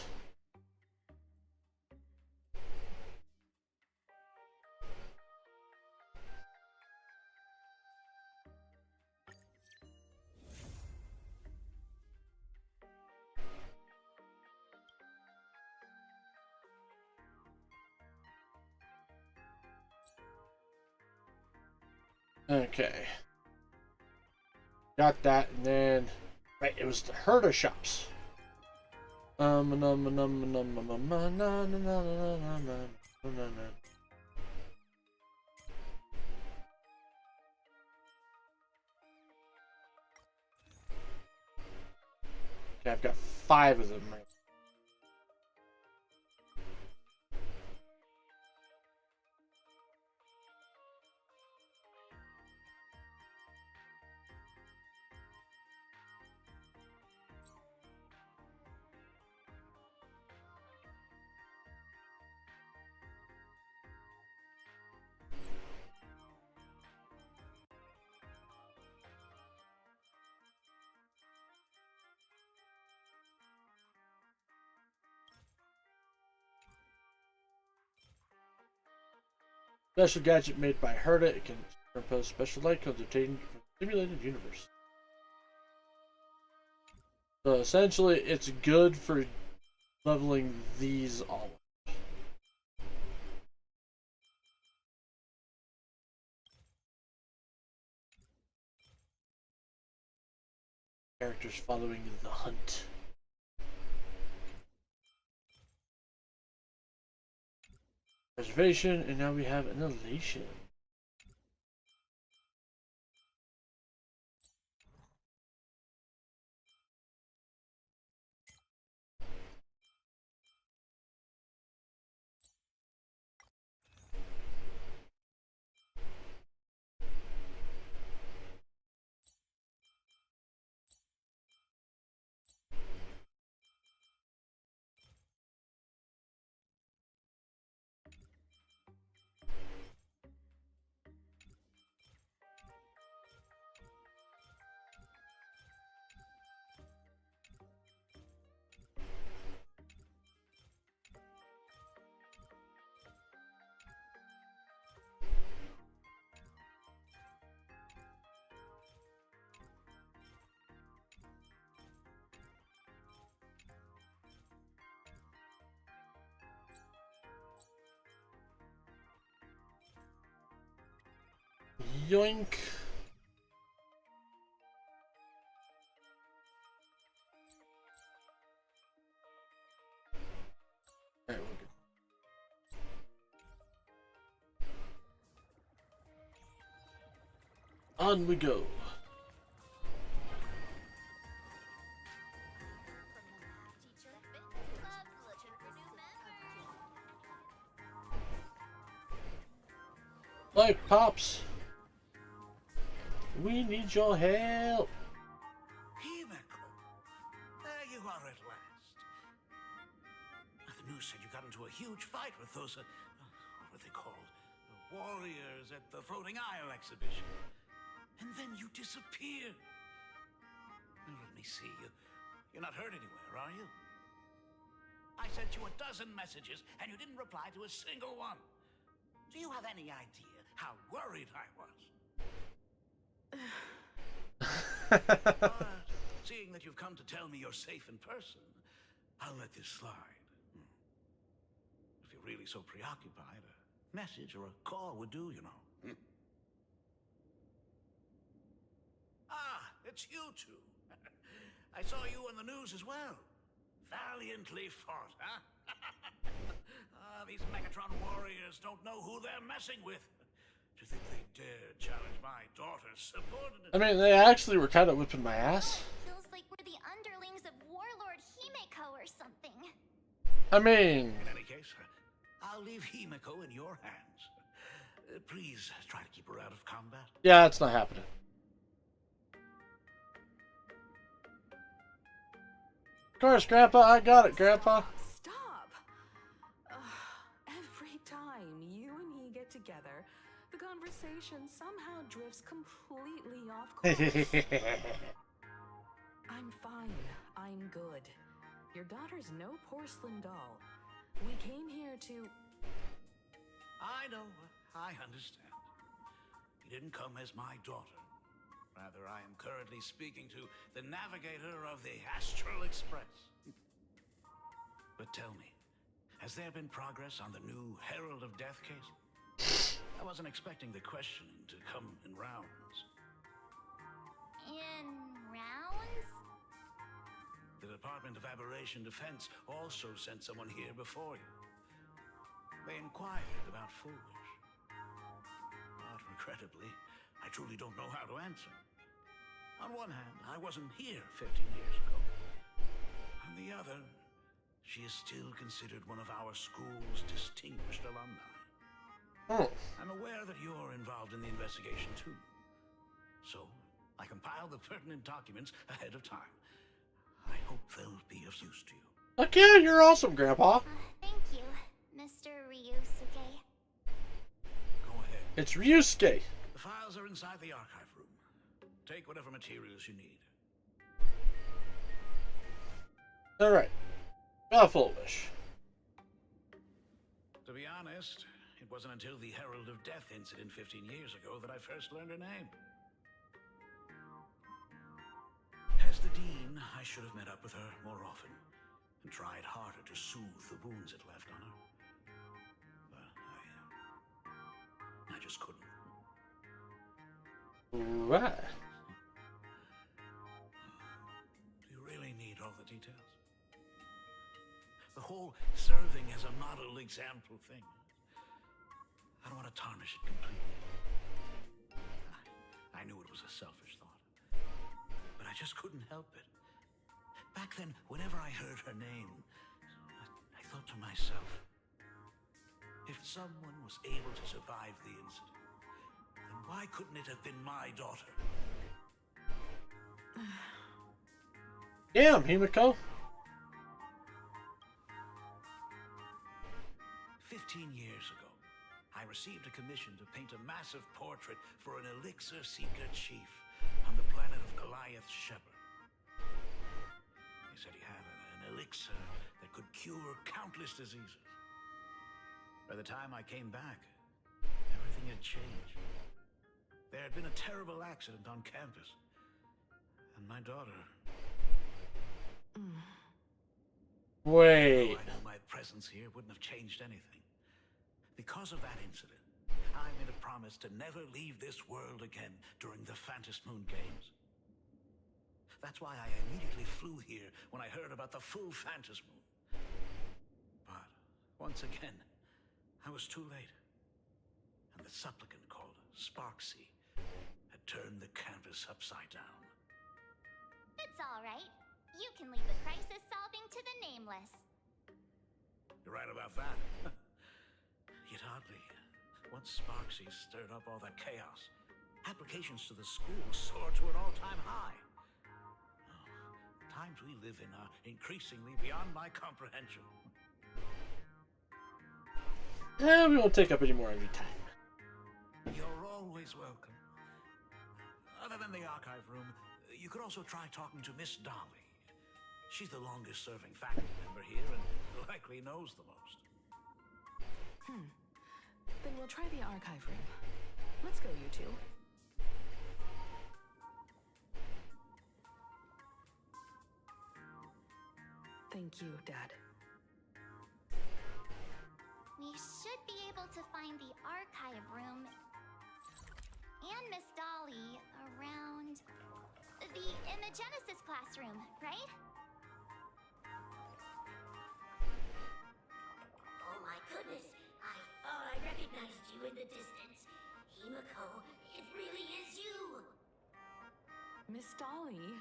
Okay. Got that, and then right, it was the herder shops. Okay, I've got 5 of them right. Special gadget made by Herda. It can impose special light codes obtained from the simulated universe. So essentially, it's good for leveling these all up. Characters following the hunt. Preservation, and now we have an elation. Yoink. Alright, we're good. On we go. Like Pops, we need your help. Himeko, there you are at last. The news said you got into a huge fight with those, what were they called? The warriors at the Floating Isle exhibition. And then you disappeared. Now, let me see. You're not hurt anywhere, are you? I sent you a dozen messages, and you didn't reply to a single one. Do you have any idea how worried I was? Seeing that you've come to tell me you're safe in person, I'll let this slide. If you're really so preoccupied, a message or a call would do, you know. Ah, it's you two. I saw you on the news as well. Valiantly fought, huh? These Megatron warriors don't know who they're messing with. Do you think they dare challenge my daughter's subordinate? I mean, they actually were kind of whipping my ass. Feels like we're the underlings of Warlord Himeko or something. I mean... In any case, I'll leave Himeko in your hands. Please try to keep her out of combat. Yeah, it's not happening. Of course, Grandpa. I got it, Grandpa. Stop! Every time you and he get together, the conversation somehow drifts completely off course. I'm fine. I'm good. Your daughter's no porcelain doll. We came here to... I know. I understand. You didn't come as my daughter. Rather, I am currently speaking to the navigator of the Astral Express. But tell me, has there been progress on the new Herald of Death case? I wasn't expecting the questioning to come in rounds. In rounds? The Department of Aberration Defense also sent someone here before you. They inquired about Foolish. But regrettably, I truly don't know how to answer. On one hand, I wasn't here 15 years ago. On the other, she is still considered one of our school's distinguished alumni. Oh. I'm aware that you're involved in the investigation too. So, I compiled the pertinent documents ahead of time. I hope they'll be of use to you. Okay, you're awesome, Grandpa. Thank you, Mr. Ryusuke. Go ahead. It's Ryusuke. The files are inside the archive room. Take whatever materials you need. Alright. Foolish. To be honest, it wasn't until the Herald of Death incident 15 years ago that I first learned her name. As the Dean, I should have met up with her more often and tried harder to soothe the wounds it left on her. But I just couldn't. Right. Do you really need all the details? The whole serving as a model example thing. I don't want to tarnish it completely. I knew it was a selfish thought, but I just couldn't help it. Back then, whenever I heard her name, I thought to myself, if someone was able to survive the incident, then why couldn't it have been my daughter? Damn, Himeko. 15 years ago, I received a commission to paint a massive portrait for an elixir seeker chief on the planet of Goliath Shepherd. He said he had an elixir that could cure countless diseases. By the time I came back, everything had changed. There had been a terrible accident on campus, and my daughter... Wait. I know my presence here wouldn't have changed anything. Because of that incident, I made a promise promise to never leave this world again during the Phantom Moon Games. That's why I immediately flew here when I heard about the full Phantom Moon. But once again, I was too late. And the supplicant called Sparksy had turned the canvas upside down. It's all right. You can leave the crisis solving to the nameless. You're right about that. Yet oddly, once Sparksy stirred up all that chaos, applications to the school soared to an all-time high. Times we live in are increasingly beyond my comprehension. We won't take up any more of your time. You're always welcome. Other than the archive room, you could also try talking to Miss Dolly. She's the longest-serving faculty member here and likely knows the most. Then we'll try the archive room. Let's go, you two. Thank you, Dad. We should be able to find the archive room and Miss Dolly around in the Genesis classroom, right? Oh my goodness, I thought I recognized you in the distance. Himiko, it really is you! Miss Dolly,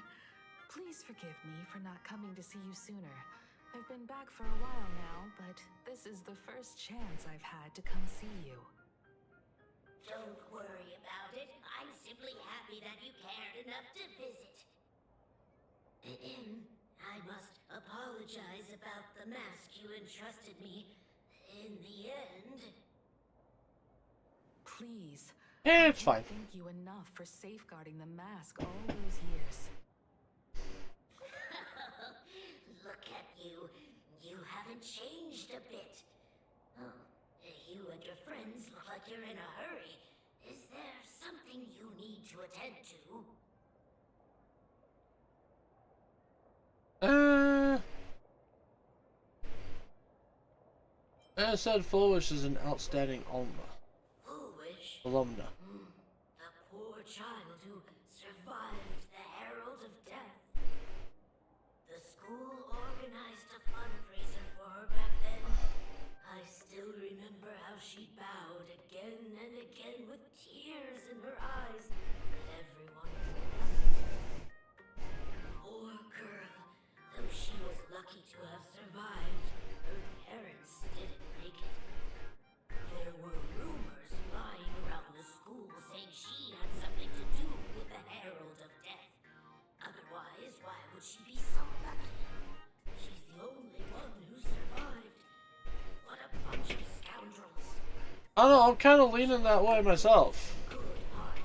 please forgive me for not coming to see you sooner. I've been back for a while now, but this is the first chance I've had to come see you. Don't worry about it. I'm simply happy that you cared enough to visit. I must apologize about the mask you entrusted me. In the end... Please. It's fine. Thank you enough for safeguarding the mask all those years. Look at you. You haven't changed a bit. Oh, you and your friends look like you're in a hurry. Is there something you need to attend to? I said Foolish is an outstanding alumna. Foolish? Alumna. The poor child who survived the Herald of Death. The school organized a fundraiser for her back then. I still remember how she bowed again and again with tears in her eyes at everyone. Poor girl. Though she was lucky to have survived, her parents didn't make it. There were rumors flying around the school saying she had something to do with the Herald of Death. Otherwise, why would she be so lucky? She's the only one who survived. What a bunch of scoundrels. I don't know, I'm kind of leaning that way myself. Good heart.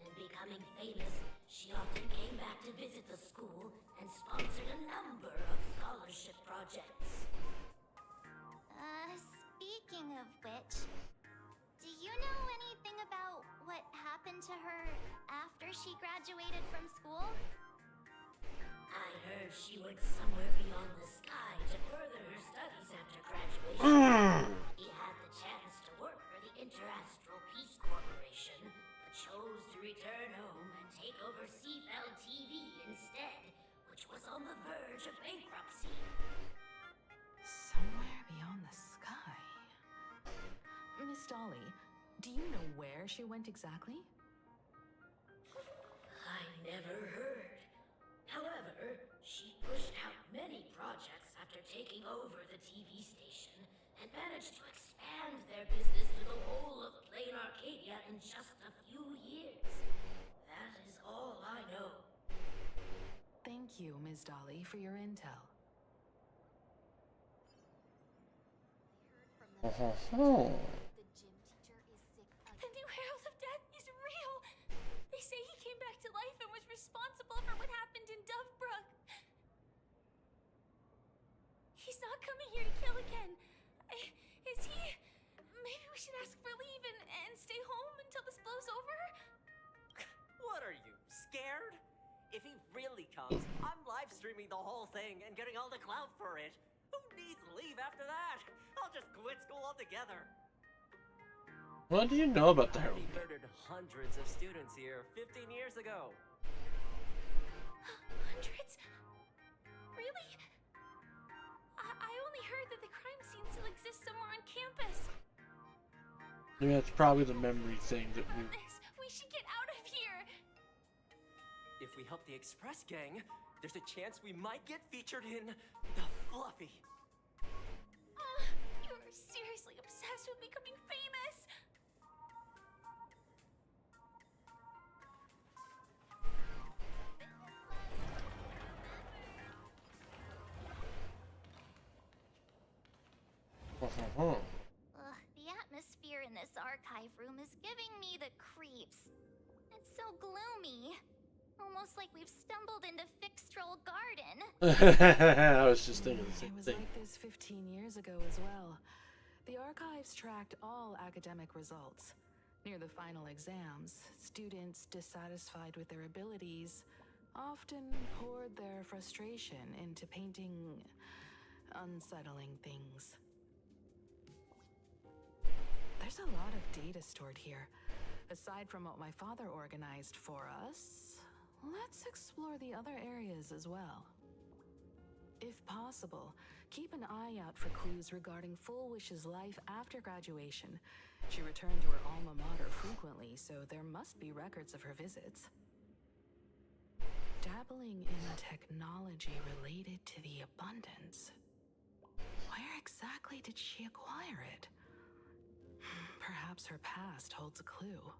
And becoming famous, she often came back to visit the school and sponsored a number of scholarship projects. Speaking of which, do you know anything about what happened to her after she graduated from school? I heard she went somewhere beyond the sky to further her studies after graduation. He had the chance to work for the Astral Peace Corporation, but chose to return home and take over Seafell TV instead, which was on the verge of bankruptcy. Somewhere beyond the sky. Miss Dolly, do you know where she went exactly? I never heard. However, she pushed out many projects after taking over the TV station and managed to expand their business to the whole of Plain Arcadia in just a few years. That is all I know. Thank you, Ms. Dolly, for your intel. The new Herald of Death is real! They say he came back to life and was responsible for what happened in Dovebrook. He's not coming here to kill again. Is he? Maybe we should ask for leave and stay home until this blows over? What are you, scared? If he really comes, I'm live streaming the whole thing and getting all the clout for it. Who needs leave after that? I'll just quit school altogether. What do you know about the He Herald? murdered hundreds of students here 15 years ago. Hundreds? Really? I only heard that the crime scene still exists somewhere on campus. I mean, that's probably the memory thing that we... We should get out of here. If we help the Express gang, there's a chance we might get featured in The Fluffy. You're seriously obsessed with becoming famous. The atmosphere in this archive room is giving me the creeps. It's so gloomy. Almost like we've stumbled into Fixtroll Garden. I was just thinking the same It was thing. like this 15 years ago as well. The archives tracked all academic results. Near the final exams, students dissatisfied with their abilities often poured their frustration into painting unsettling things. There's a lot of data stored here. Aside from what my father organized for us, let's explore the other areas as well. If possible, keep an eye out for clues regarding Full Wish's life after graduation. She returned to her alma mater frequently, so there must be records of her visits. Dabbling in technology related to the abundance. Where exactly did she acquire it? Perhaps her past holds a clue.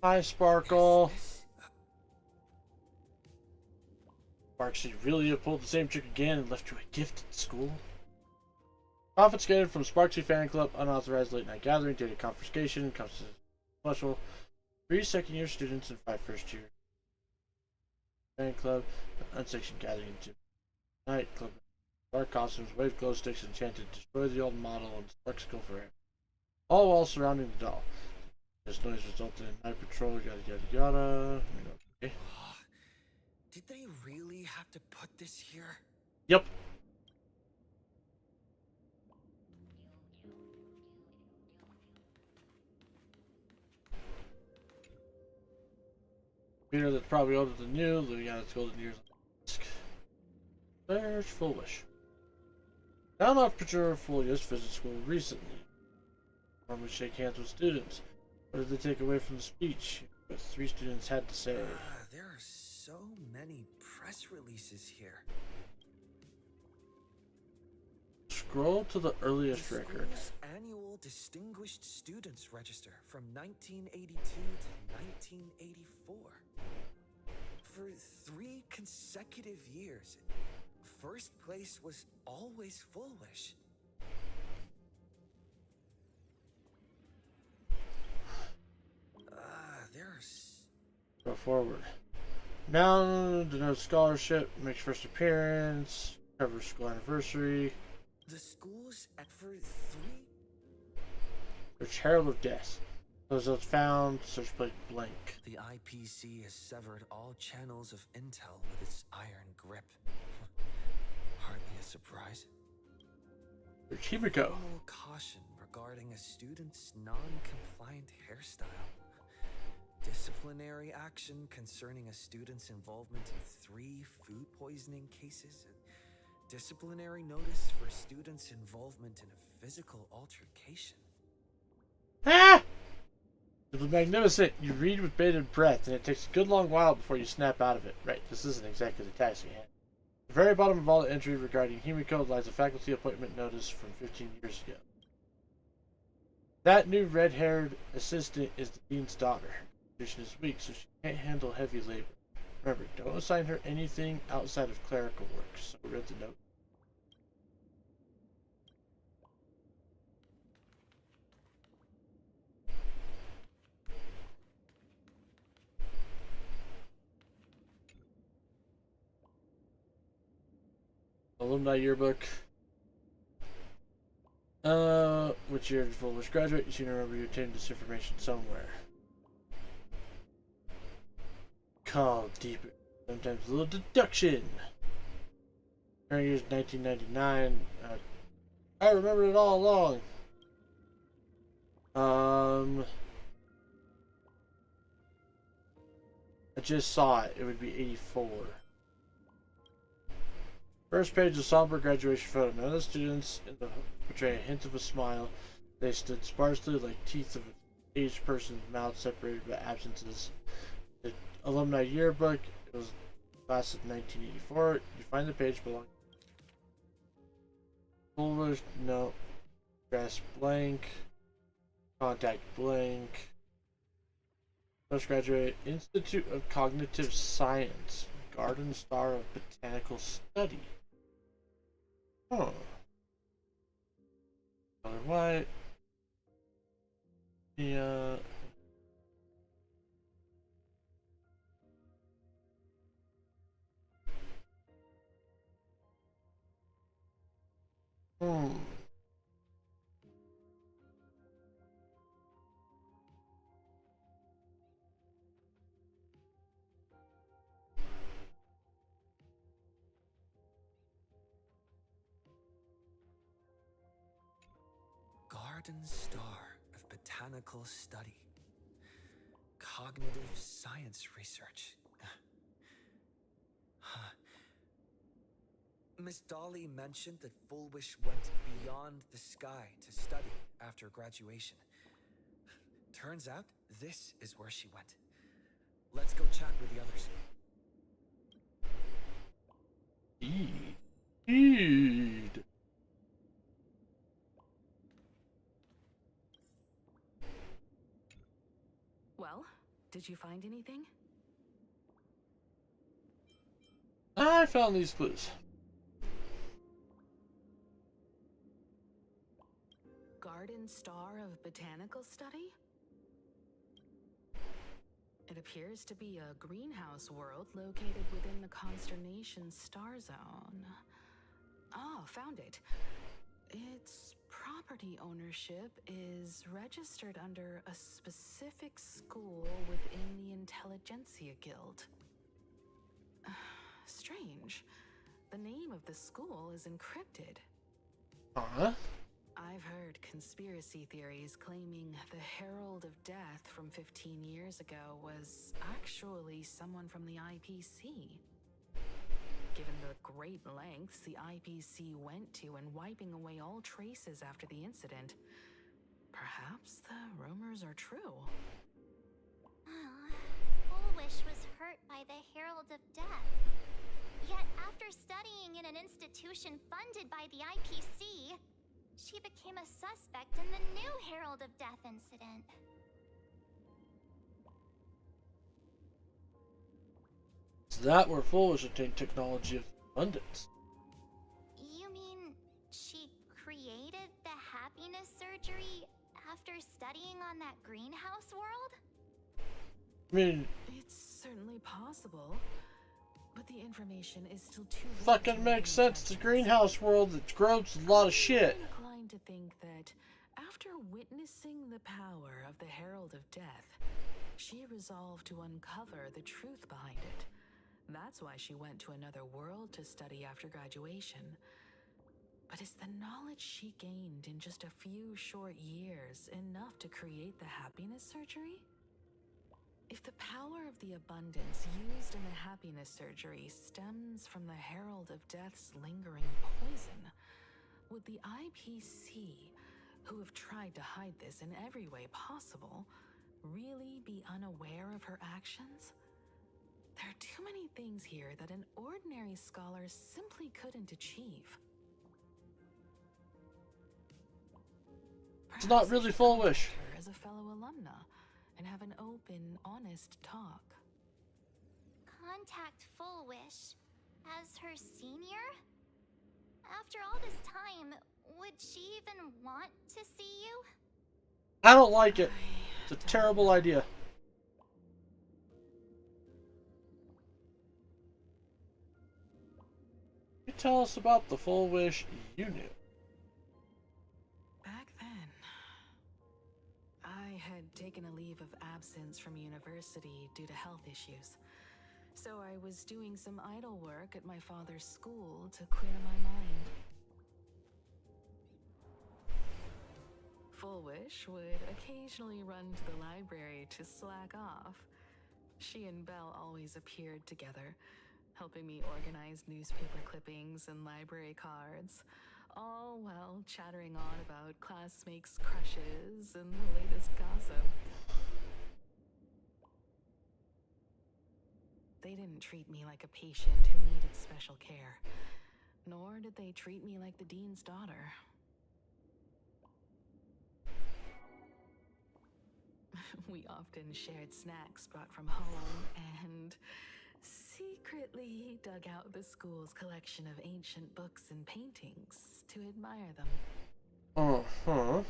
Hi, Sparkle. Sparks, you really have pulled the same trick again and left you a gift at school? Confiscated from Sparksy Fan Club, unauthorized late night gathering, data confiscation, comes to special. 3 second-year students and 5 first-year. Fan Club, unsanctioned gathering into night club. Dark costumes, wave glow sticks, enchanted, destroy the old model, and sparks go forever. All while surrounding the doll. This noise resulted in night patrol, yada yada yada. Okay. Did they really have to put this here? Yep. Peter that's probably older than you, living out its golden years on the desk. There's Foolish. Now not picture Foolish visit school recently. Normally shake hands with students. What did they take away from the speech? What 3 students had to say. There are so many press releases here. Scroll to the earliest The record. school's annual Distinguished Students Register from 1982 to 1984. For 3 consecutive years, first place was always Foolish. There's... Go forward. Now denotes scholarship, makes first appearance, covers school anniversary. The school's at for 3... Search Herald of Death. Those results found, search plate blank. The IPC has severed all channels of intel with its iron grip. Hardly a surprise. Search Himiko. Formal caution regarding a student's non-compliant hairstyle. Disciplinary action concerning a student's involvement in 3 food poisoning cases. Disciplinary notice for students' involvement in a physical altercation. Ah! It was magnificent. You read with bated breath, and it takes a good long while before you snap out of it. Right, this isn't exactly the task at hand. At the very bottom of all the entry regarding Himiko lies a faculty appointment notice from 15 years ago. That new red-haired assistant is the dean's daughter. Her condition is weak, so she can't handle heavy labor. Remember, don't assign her anything outside of clerical work. So read the note. Alumni yearbook. Which year did Foolish graduate? You seem to remember you obtained this information somewhere. call deeper, sometimes a little deduction. Current year is 1999. I remember it all along. I just saw it. It would be 84. First page of somber graduation photo. None of the students in the portray a hint of a smile. They stood sparsely like teeth of an aged person's mouth separated by absences. The alumni yearbook. It was class of 1984. You find the page belonging. Foolish, no. Dress blank. Contact blank. Postgraduate Institute of Cognitive Science. Garden Star of Botanical Study. Huh. Color white. Yeah. Garden Star of Botanical Study. Cognitive Science Research. Miss Dolly mentioned that Fullwish went beyond the sky to study after graduation. Turns out, this is where she went. Let's go chat with the others. Indeed. Well, did you find anything? I found these clues. Garden Star of Botanical Study? It appears to be a greenhouse world located within the consternation star zone. Oh, found it. Its property ownership is registered under a specific school within the Intelligentsia Guild. Strange. The name of the school is encrypted. Huh? I've heard conspiracy theories claiming the Herald of Death from 15 years ago was actually someone from the IPC. Given the great lengths the IPC went to in wiping away all traces after the incident, perhaps the rumors are true. Bullwish was hurt by the Herald of Death. Yet after studying in an institution funded by the IPC, she became a suspect in the new Herald of Death incident. Is that where Foolish obtained technology of abundance? You mean she created the happiness surgery after studying on that greenhouse world? I mean, it's certainly possible, but the information is still too fucking makes sense. It's a greenhouse world that grows a lot of shit. I'm inclined to think that after witnessing the power of the Herald of Death, she resolved to uncover the truth behind it. That's why she went to another world to study after graduation. But is the knowledge she gained in just a few short years enough to create the happiness surgery? If the power of the abundance used in the happiness surgery stems from the Herald of Death's lingering poison, would the IPC, who have tried to hide this in every way possible, really be unaware of her actions? There are too many things here that an ordinary scholar simply couldn't achieve. It's not really Foolish. Her as a fellow alumna and have an open, honest talk. Contact Fullwish as her senior? After all this time, would she even want to see you? I don't like it. It's a terrible idea. You tell us about the Foolish you knew. Back then, I had taken a leave of absence from university due to health issues. So I was doing some idle work at my father's school to clear my mind. Fullwish would occasionally run to the library to slack off. She and Belle always appeared together, helping me organize newspaper clippings and library cards, all while chattering on about classmates' crushes and the latest gossip. They didn't treat me like a patient who needed special care, nor did they treat me like the dean's daughter. We often shared snacks brought from home and secretly dug out the school's collection of ancient books and paintings to admire them. Uh-huh.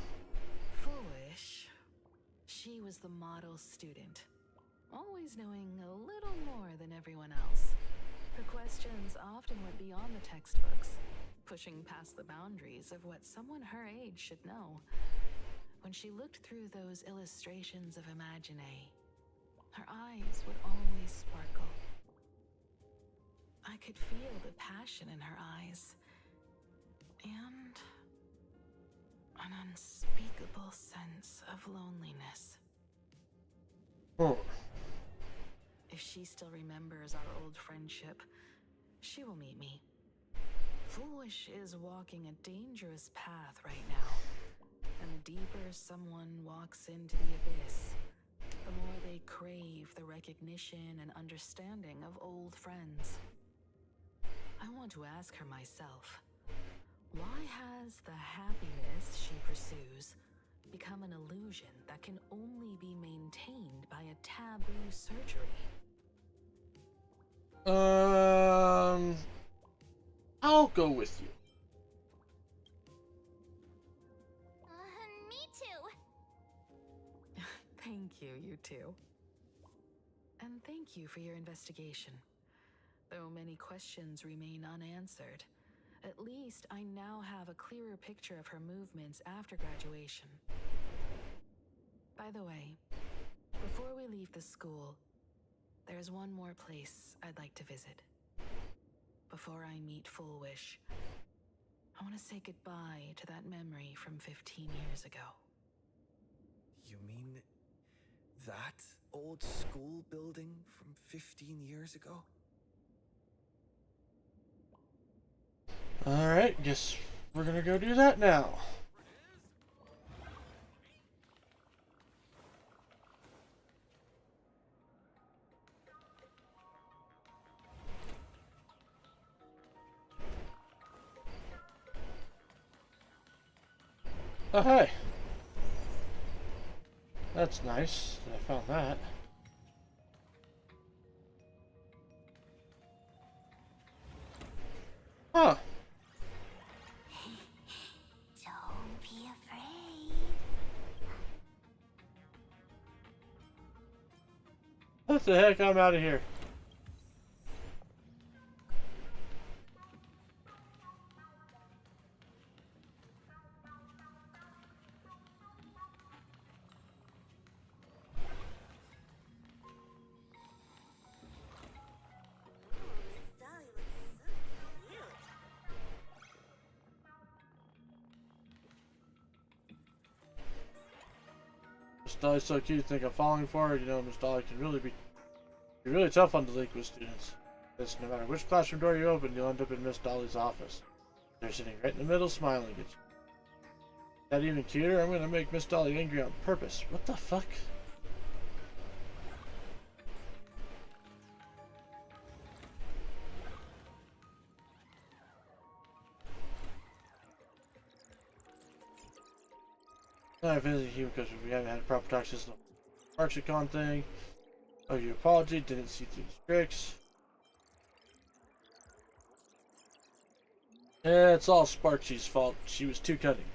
Foolish. She was the model student, always knowing a little more than everyone else. Her questions often went beyond the textbooks, pushing past the boundaries of what someone her age should know. When she looked through those illustrations of Imagine, her eyes would always sparkle. I could feel the passion in her eyes, and an unspeakable sense of loneliness. Oh. If she still remembers our old friendship, she will meet me. Foolish is walking a dangerous path right now. And the deeper someone walks into the abyss, the more they crave the recognition and understanding of old friends. I want to ask her myself, why has the happiness she pursues become an illusion that can only be maintained by a taboo surgery? I'll go with you. Me too. Thank you, you two. And thank you for your investigation. Though many questions remain unanswered, at least I now have a clearer picture of her movements after graduation. By the way, before we leave the school, there's one more place I'd like to visit. Before I meet Fullwish, I want to say goodbye to that memory from 15 years ago. You mean that old school building from 15 years ago? Alright, guess we're gonna go do that now. Oh, hey. That's nice. I found that. Huh. Don't be afraid. What the heck? I'm out of here. Miss Dolly's so cute. Think I'm falling for her. You know, Miss Dolly can really be really tough on delinquent students. Because no matter which classroom door you open, you'll end up in Miss Dolly's office. They're sitting right in the middle, smiling at you. That even cuter? I'm gonna make Miss Dolly angry on purpose. What the fuck? I visited you because we haven't had a proper talk since the Archicon thing. Oh, your apology, didn't see through the tricks. Yeah, it's all Sparky's fault. She was too cunning.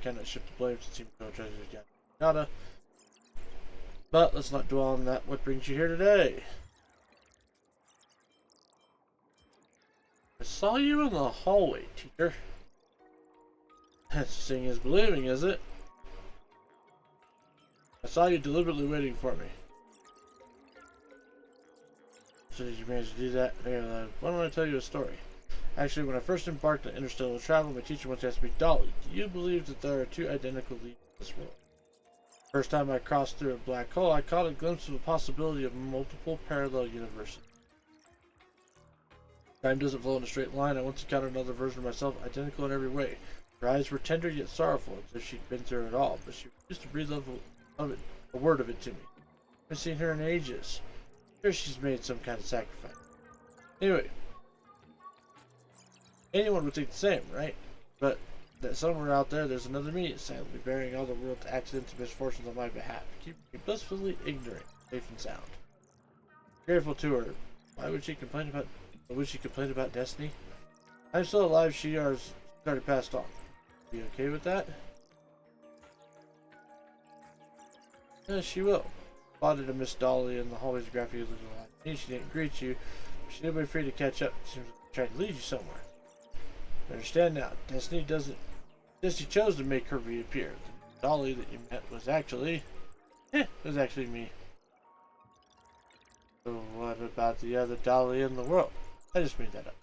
Cannot shift the blame since he no treasures yet. Yada. But let's not dwell on that. What brings you here today? I saw you in the hallway, teacher. Seeing is believing, is it? I saw you deliberately waiting for me. So did you manage to do that? Here, why don't I tell you a story? Actually, when I first embarked on interstellar travel, my teacher once asked me, Dolly, do you believe that there are two identical leaps in this world? First time I crossed through a black hole, I caught a glimpse of the possibility of multiple parallel universes. Time doesn't flow in a straight line. I once encountered another version of myself, identical in every way. Her eyes were tender yet sorrowful, as if she'd been through it all, but she refused to breathe a word of it to me. I haven't seen her in ages. I'm sure she's made some kind of sacrifice. Anyway, anyone would think the same, right? But that somewhere out there, there's another me, silently bearing all the world's accidents and misfortunes on my behalf, keeping me blissfully ignorant, safe and sound. Grateful to her. Why would she complain about destiny? I'm still alive. She's already passed on. You okay with that? Yes, she will. Spotted a Miss Dolly in the hallways of Graffiti Little Life. She didn't greet you. She didn't wait for you to catch up. Seems like trying to lead you somewhere. I understand now. Destiny chose to make her reappear. The Dolly that you met was actually me. So what about the other Dolly in the world? I just made that up.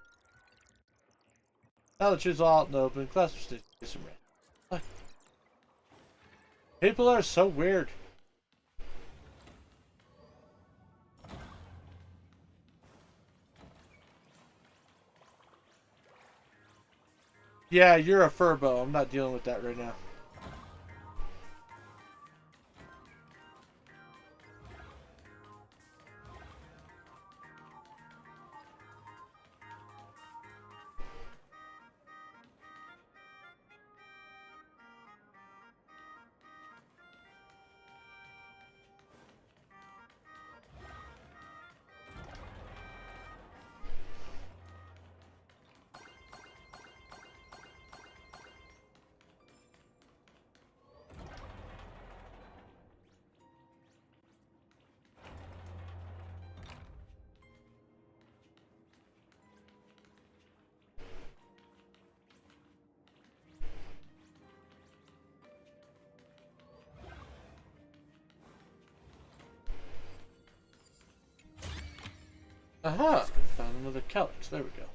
Now that she's all out in the open, class will stay some rest. What? People are so weird. Yeah, you're a furbo. I'm not dealing with that right now. Aha! Found another calyx. There we go.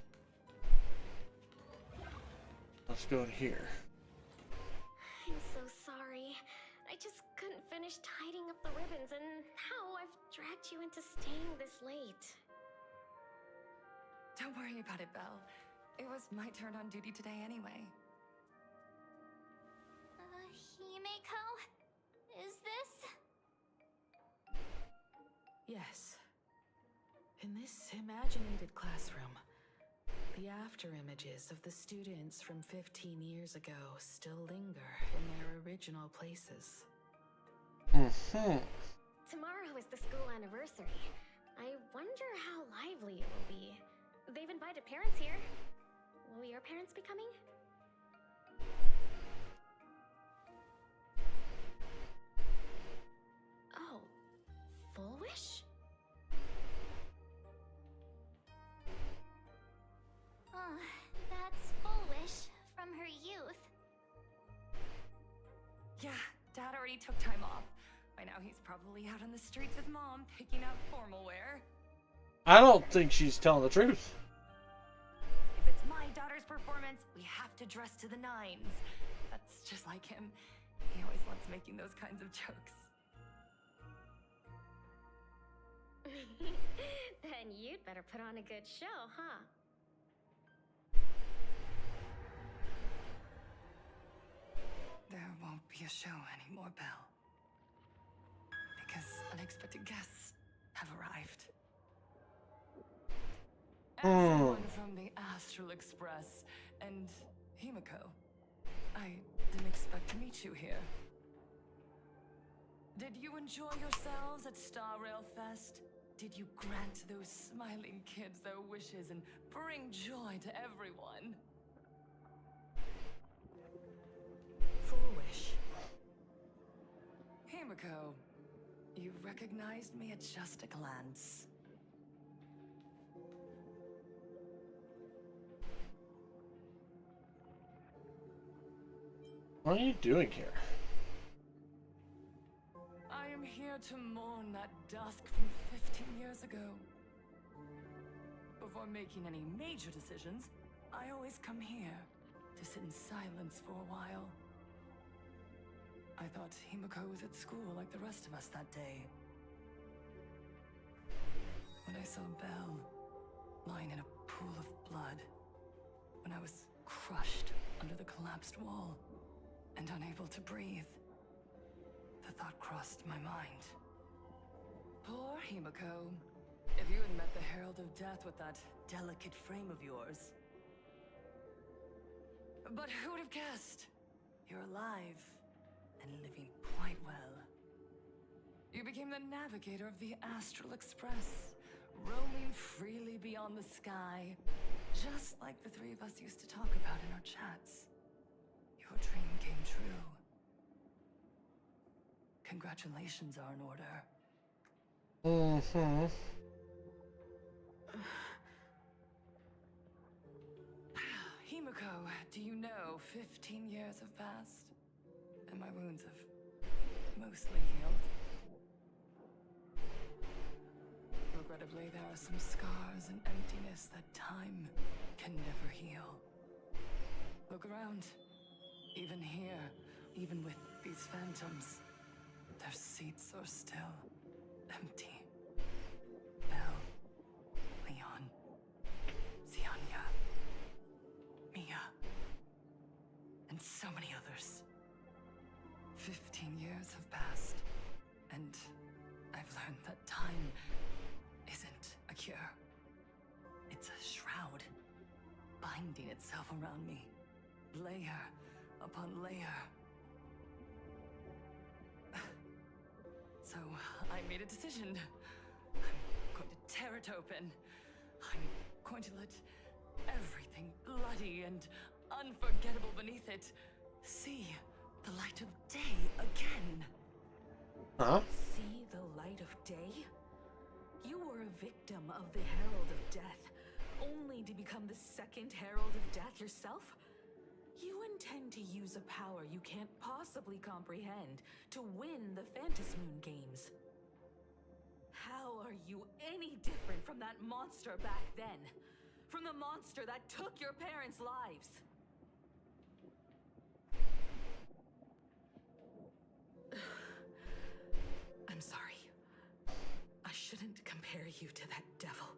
Let's go in here. I'm so sorry. I just couldn't finish tidying up the ribbons, and now I've dragged you into staying this late. Don't worry about it, Belle. It was my turn on duty today anyway. Himeko? Is this? Yes. In this imaginated classroom, the after images of the students from 15 years ago still linger in their original places. Tomorrow is the school anniversary. I wonder how lively it will be. They've invited parents here. Will your parents be coming? Oh, Full Wish? That's Full Wish from her youth. Yeah, Dad already took time off. By now he's probably out on the streets with Mom, picking out formal wear. I don't think she's telling the truth. If it's my daughter's performance, we have to dress to the nines. That's just like him. He always loves making those kinds of jokes. Then you'd better put on a good show, huh? There won't be a show anymore, Belle. Because unexpected guests have arrived. Someone from the Astral Express and Himeko. I didn't expect to meet you here. Did you enjoy yourselves at Star Rail Fest? Did you grant those smiling kids their wishes and bring joy to everyone? Full Wish. Himeko, you recognized me at just a glance. What are you doing here? I am here to mourn that dusk from 15 years ago. before making any major decisions, I always come here to sit in silence for a while. I thought Himiko was at school like the rest of us that day. When I saw Belle lying in a pool of blood, when I was crushed under the collapsed wall and unable to breathe, the thought crossed my mind. Poor Himiko. If you had met the Herald of Death with that delicate frame of yours. But who would have guessed? You're alive and living quite well. You became the navigator of the Astral Express, roaming freely beyond the sky, just like the three of us used to talk about in our chats. Your dream came true. Congratulations are in order. Mm-hmm. Himiko, do you know 15 years have passed? And my wounds have mostly healed. Regrettably, there are some scars and emptiness that time can never heal. Look around. Even here, even with these phantoms, their seats are still empty. Belle, Leon, Zianya, Mia, and so many others. 15 years have passed, and I've learned that time isn't a cure. It's a shroud, binding itself around me, layer upon layer. So I made a decision. I'm going to tear it open. I'm going to let everything bloody and unforgettable beneath it see the light of day again. Huh? See the light of day? You were a victim of the Herald of Death, only to become the second Herald of Death yourself? You intend to use a power you can't possibly comprehend to win the Phantom Moon games. How are you any different from that monster back then? From the monster that took your parents' lives? I'm sorry. I shouldn't compare you to that devil.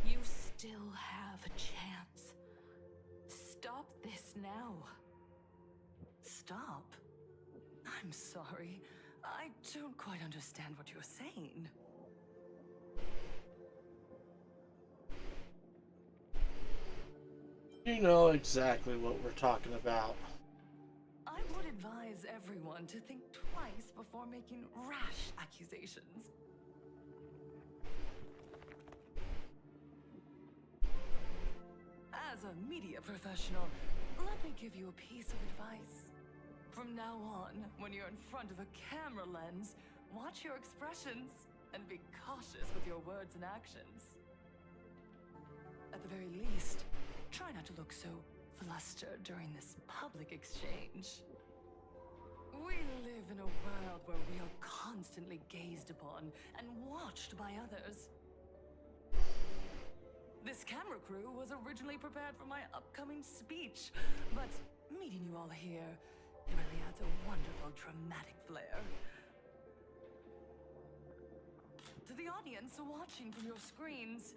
You still have a chance. Stop this now. Stop? I'm sorry. I don't quite understand what you're saying. You know exactly what we're talking about. I would advise everyone to think twice before making rash accusations. As a media professional, let me give you a piece of advice. From now on, when you're in front of a camera lens, watch your expressions and be cautious with your words and actions. At the very least, try not to look so flustered during this public exchange. We live in a world where we are constantly gazed upon and watched by others. This camera crew was originally prepared for my upcoming speech, but meeting you all here really adds a wonderful dramatic flair. To the audience watching from your screens,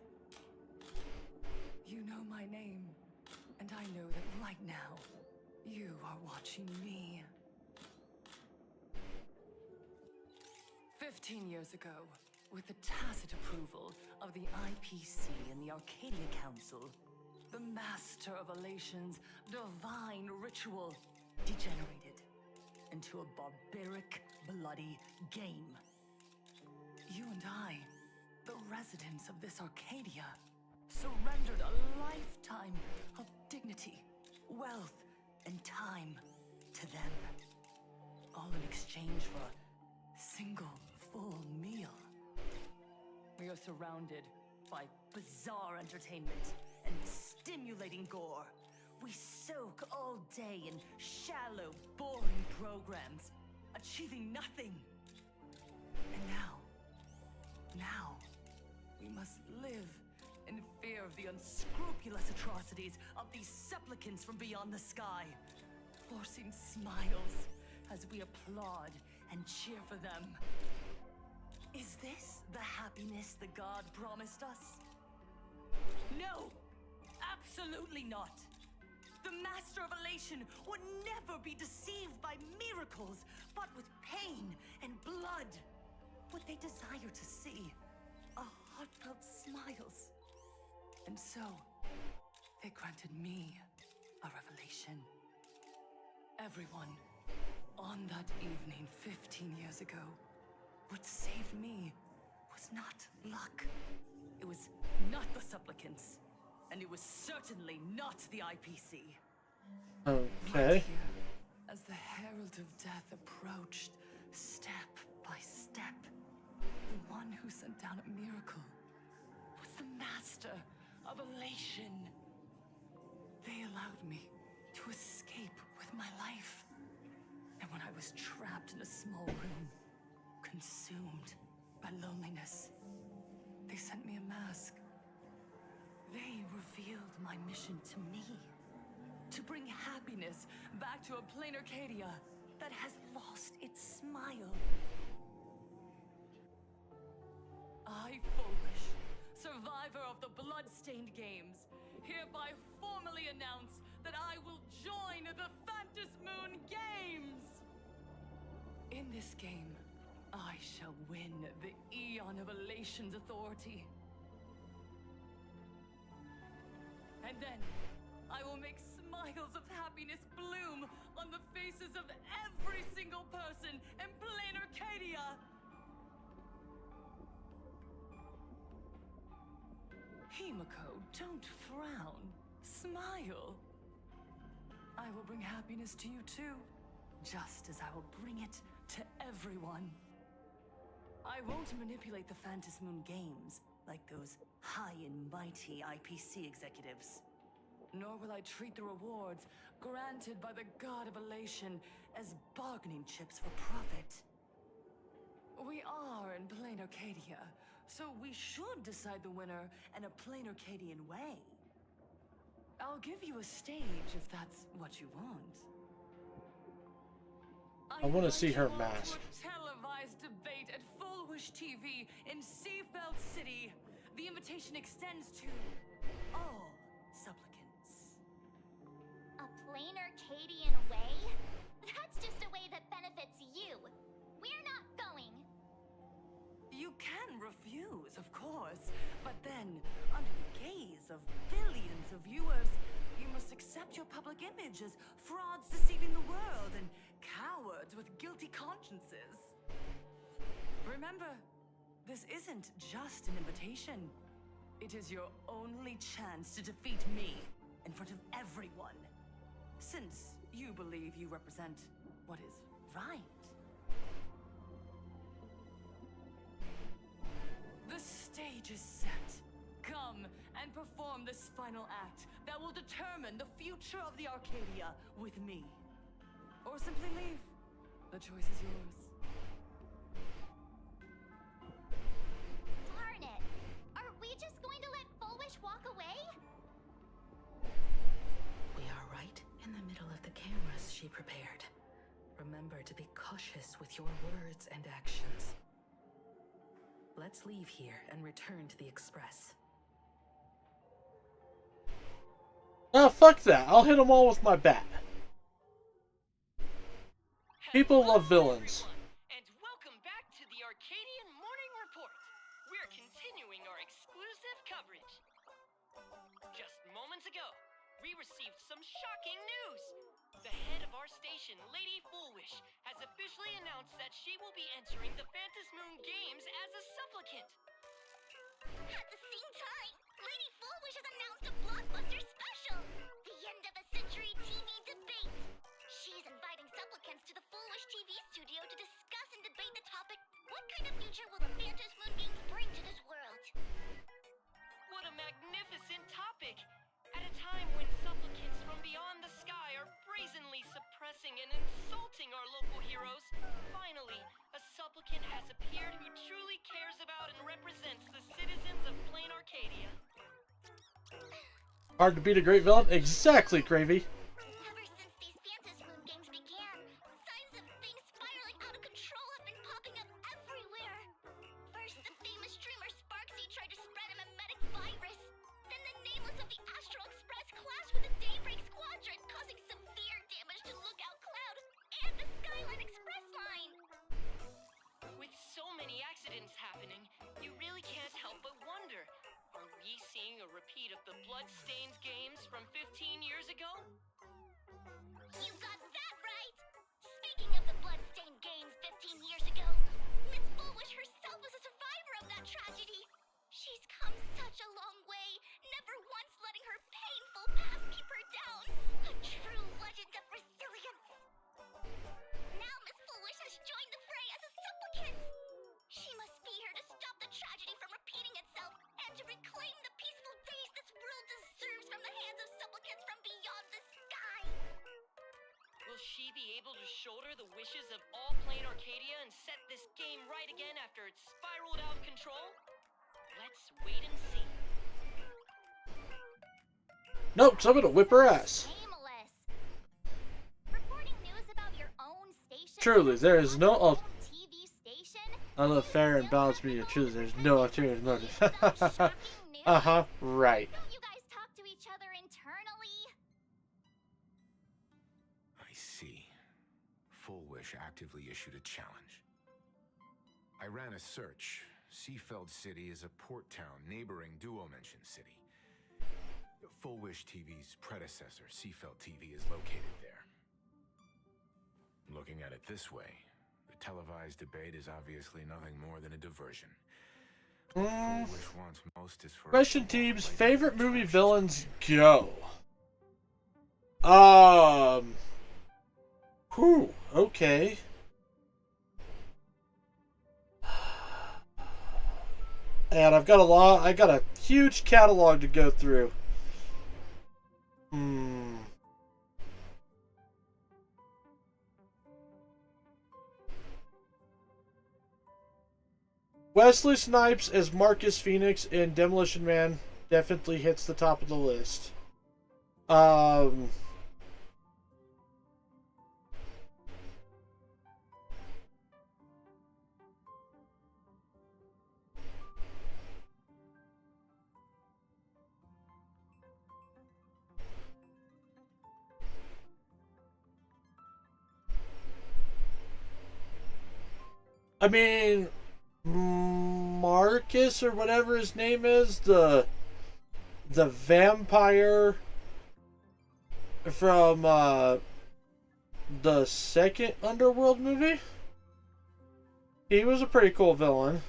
you know my name, and I know that right now, you are watching me. 15 years ago, with the tacit approval of the IPC and the Arcadia Council, the Master of Elation's divine ritual degenerated into a barbaric, bloody game. You and I, the residents of this Arcadia, surrendered a lifetime of dignity, wealth, and time to them, all in exchange for a single full meal. We are surrounded by bizarre entertainment and stimulating gore. We soak all day in shallow, boring programs, achieving nothing. And now, we must live in fear of the unscrupulous atrocities of these supplicants from beyond the sky, forcing smiles as we applaud and cheer for them. Is this the happiness the god promised us? No! Absolutely not! The Master of Elation would never be deceived by miracles, but with pain and blood. What they desire to see are heartfelt smiles. And so, they granted me a revelation. Everyone, on that evening 15 years ago, what saved me was not luck. It was not the supplicants. And it was certainly not the IPC. Okay. Right here, as the Herald of Death approached, step by step, the one who sent down a miracle was the Master of Elation. They allowed me to escape with my life. And when I was trapped in a small room, consumed by loneliness, they sent me a mask. They revealed my mission to me, to bring happiness back to a plain Arcadia that has lost its smile. I, Foolish, survivor of the blood-stained games, hereby formally announce that I will join the Phantom Moon Games! In this game, I shall win the Eon of Elation's authority. And then, I will make smiles of happiness bloom on the faces of every single person in plain Arcadia! Himiko, don't frown. Smile. I will bring happiness to you too, just as I will bring it to everyone. I won't manipulate the Phantom Moon Games like those high and mighty IPC executives. Nor will I treat the rewards granted by the God of Elation as bargaining chips for profit. We are in plain Arcadia, so we should decide the winner in a plain Arcadian way. I'll give you a stage if that's what you want. I want to see her invite you all to mask. a televised debate at Foolish TV in Seafeld City. The invitation extends to all supplicants. A plain Arcadian way? That's just a way that benefits you. We're not going. You can refuse, of course, but then, under the gaze of billions of viewers, you must accept your public image as frauds deceiving the world and cowards with guilty consciences. Remember, this isn't just an invitation. It is your only chance to defeat me in front of everyone. Since you believe you represent what is right. The stage is set. Come and perform this final act that will determine the future of the Arcadia with me. Or simply leave. The choice is yours. Darn it! Are we just going to let Foolish walk away? We are right in the middle of the cameras she prepared. Remember to be cautious with your words and actions. Let's leave here and return to the Express. Ah, fuck that. I'll hit them all with my bat. People love villains. And welcome back to the Arcadian Morning Report. We're continuing our exclusive coverage. Just moments ago, we received some shocking news. The head of our station, Lady Foolish, has officially announced that she will be entering the Phantom Moon Games as a supplicant. At the same time, Lady Foolish has announced a blockbuster special! The end of a century TV debate! She's inviting supplicants to the Foolish TV studio to discuss and debate the topic, what kind of future will the Phantom Moon Games bring to this world? What a magnificent topic! At a time when supplicants from beyond the sky are brazenly suppressing and insulting our local heroes, finally, a supplicant has appeared who truly cares about and represents Hard to beat a great villain? Exactly, Gravy. Ever since these Phantasm Moon games began, signs of things spiraling out of control have been popping up everywhere. First, the famous streamer Sparksy tried to spread a mimetic virus. Then the nameless of the Astral Express clashed with the Daybreak Squadron, causing severe damage to Lookout Cloud and the Skyline Express line. With so many accidents happening, you really can't help but wonder, are we seeing a repeat of the Bloodstained games from 15 years ago? You got that right! Speaking of the Bloodstained games 15 years ago, Miss Bullwish herself was a survivor of that tragedy. She's come such a long way, never once letting her painful past keep her down. A true legend of resilience. Now Miss Bullwish has joined the fray as a supplicant. She must be here to stop the tragedy from repeating itself and to reclaim the peaceful days this world deserves from the hands of supplicants from beyond the sky. Will she be able to shoulder the wishes of all Plane Arcadia and set this game right again after it's spiraled out of control? Let's wait and see. Nope, because I'm going to whip her ass. Shameless. Reporting news about your own station. Truly, there is no TV station. I love fair and balanced media. Truly, there's no ulterior motive. Uh-huh, right. Don't you guys talk to each other internally? I see. Full Wish actively issued a challenge. I ran a search. Seafeld City is a port town neighboring Duo Mention City. Full Wish TV's predecessor, Seafeld TV, is located there. Looking at it this way, the televised debate is obviously nothing more than a diversion. What Full Wish wants most is for Question team's favorite movie villains, go. Whew, okay. And I got a huge catalog to go through. Wesley Snipes as Marcus Phoenix in Demolition Man definitely hits the top of the list. I mean, Marcus or whatever his name is, the vampire from the second Underworld movie. He was a pretty cool villain.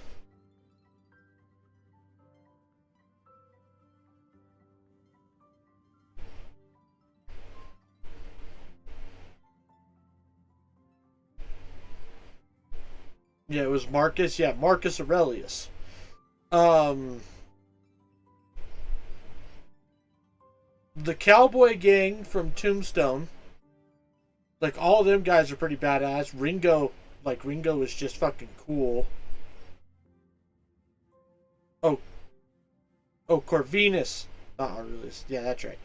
Yeah, it was Marcus. Yeah, Marcus Aurelius. The Cowboy Gang from Tombstone. Like, all of them guys are pretty badass. Ringo is just fucking cool. Oh, Corvinus. Not Aurelius. Yeah, that's right.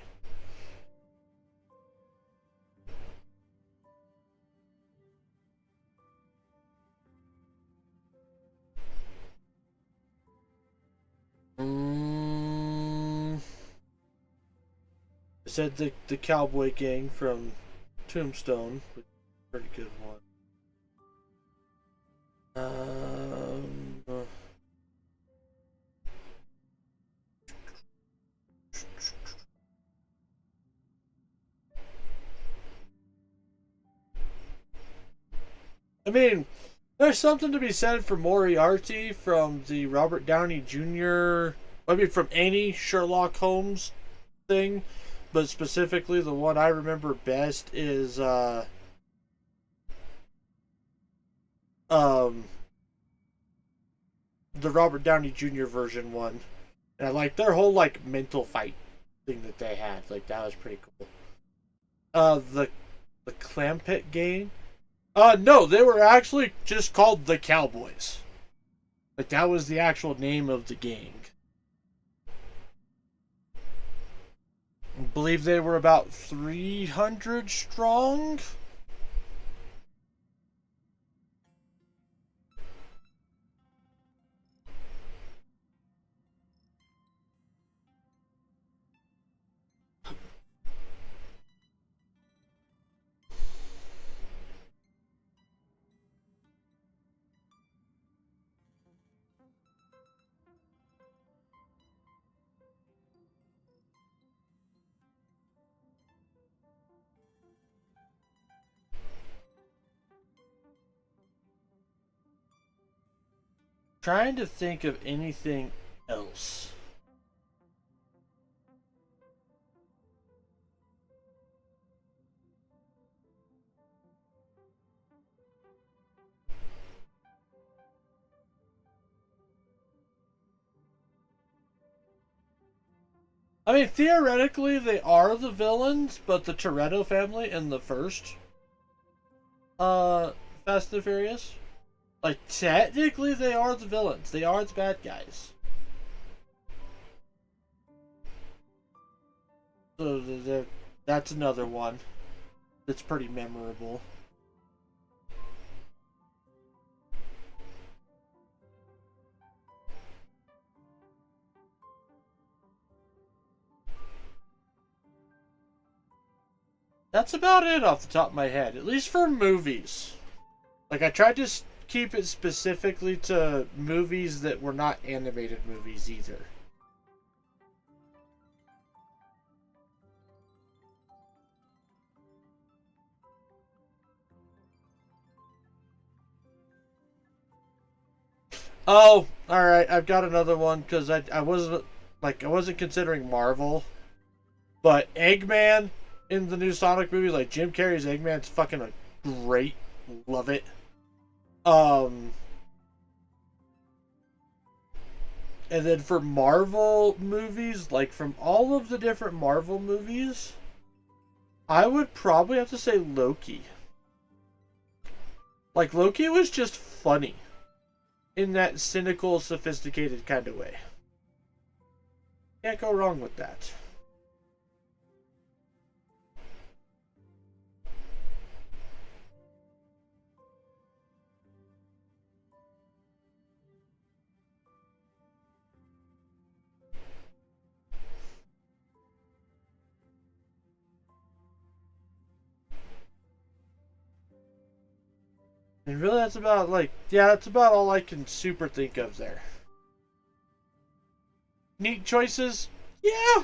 I said the Cowboy Gang from Tombstone, which is a pretty good one. I mean, there's something to be said for Moriarty from the Robert Downey Jr. I mean, from any Sherlock Holmes thing, but specifically the one I remember best is the Robert Downey Jr. version one. And I like their whole like mental fight thing that they had. Like, that was pretty cool. The Clampett Gang. No, they were actually just called the Cowboys. Like, that was the actual name of the gang. I believe they were about 300 strong. Trying to think of anything else. I mean, theoretically, they are the villains, but the Toretto family in the first Fast and Furious, like, technically they are the villains. They are the bad guys. So that's another one that's pretty memorable. That's about it off the top of my head, at least for movies. Like, I tried to keep it specifically to movies that were not animated movies either. Oh, alright, I've got another one, because I wasn't considering Marvel. But Eggman in the new Sonic movie, like Jim Carrey's Eggman's fucking great. Love it. And then for Marvel movies, like from all of the different Marvel movies, I would probably have to say Loki. Like, Loki was just funny in that cynical, sophisticated kind of way. Can't go wrong with that. And really, that's about, that's about all I can super think of there. Neat choices? Yeah!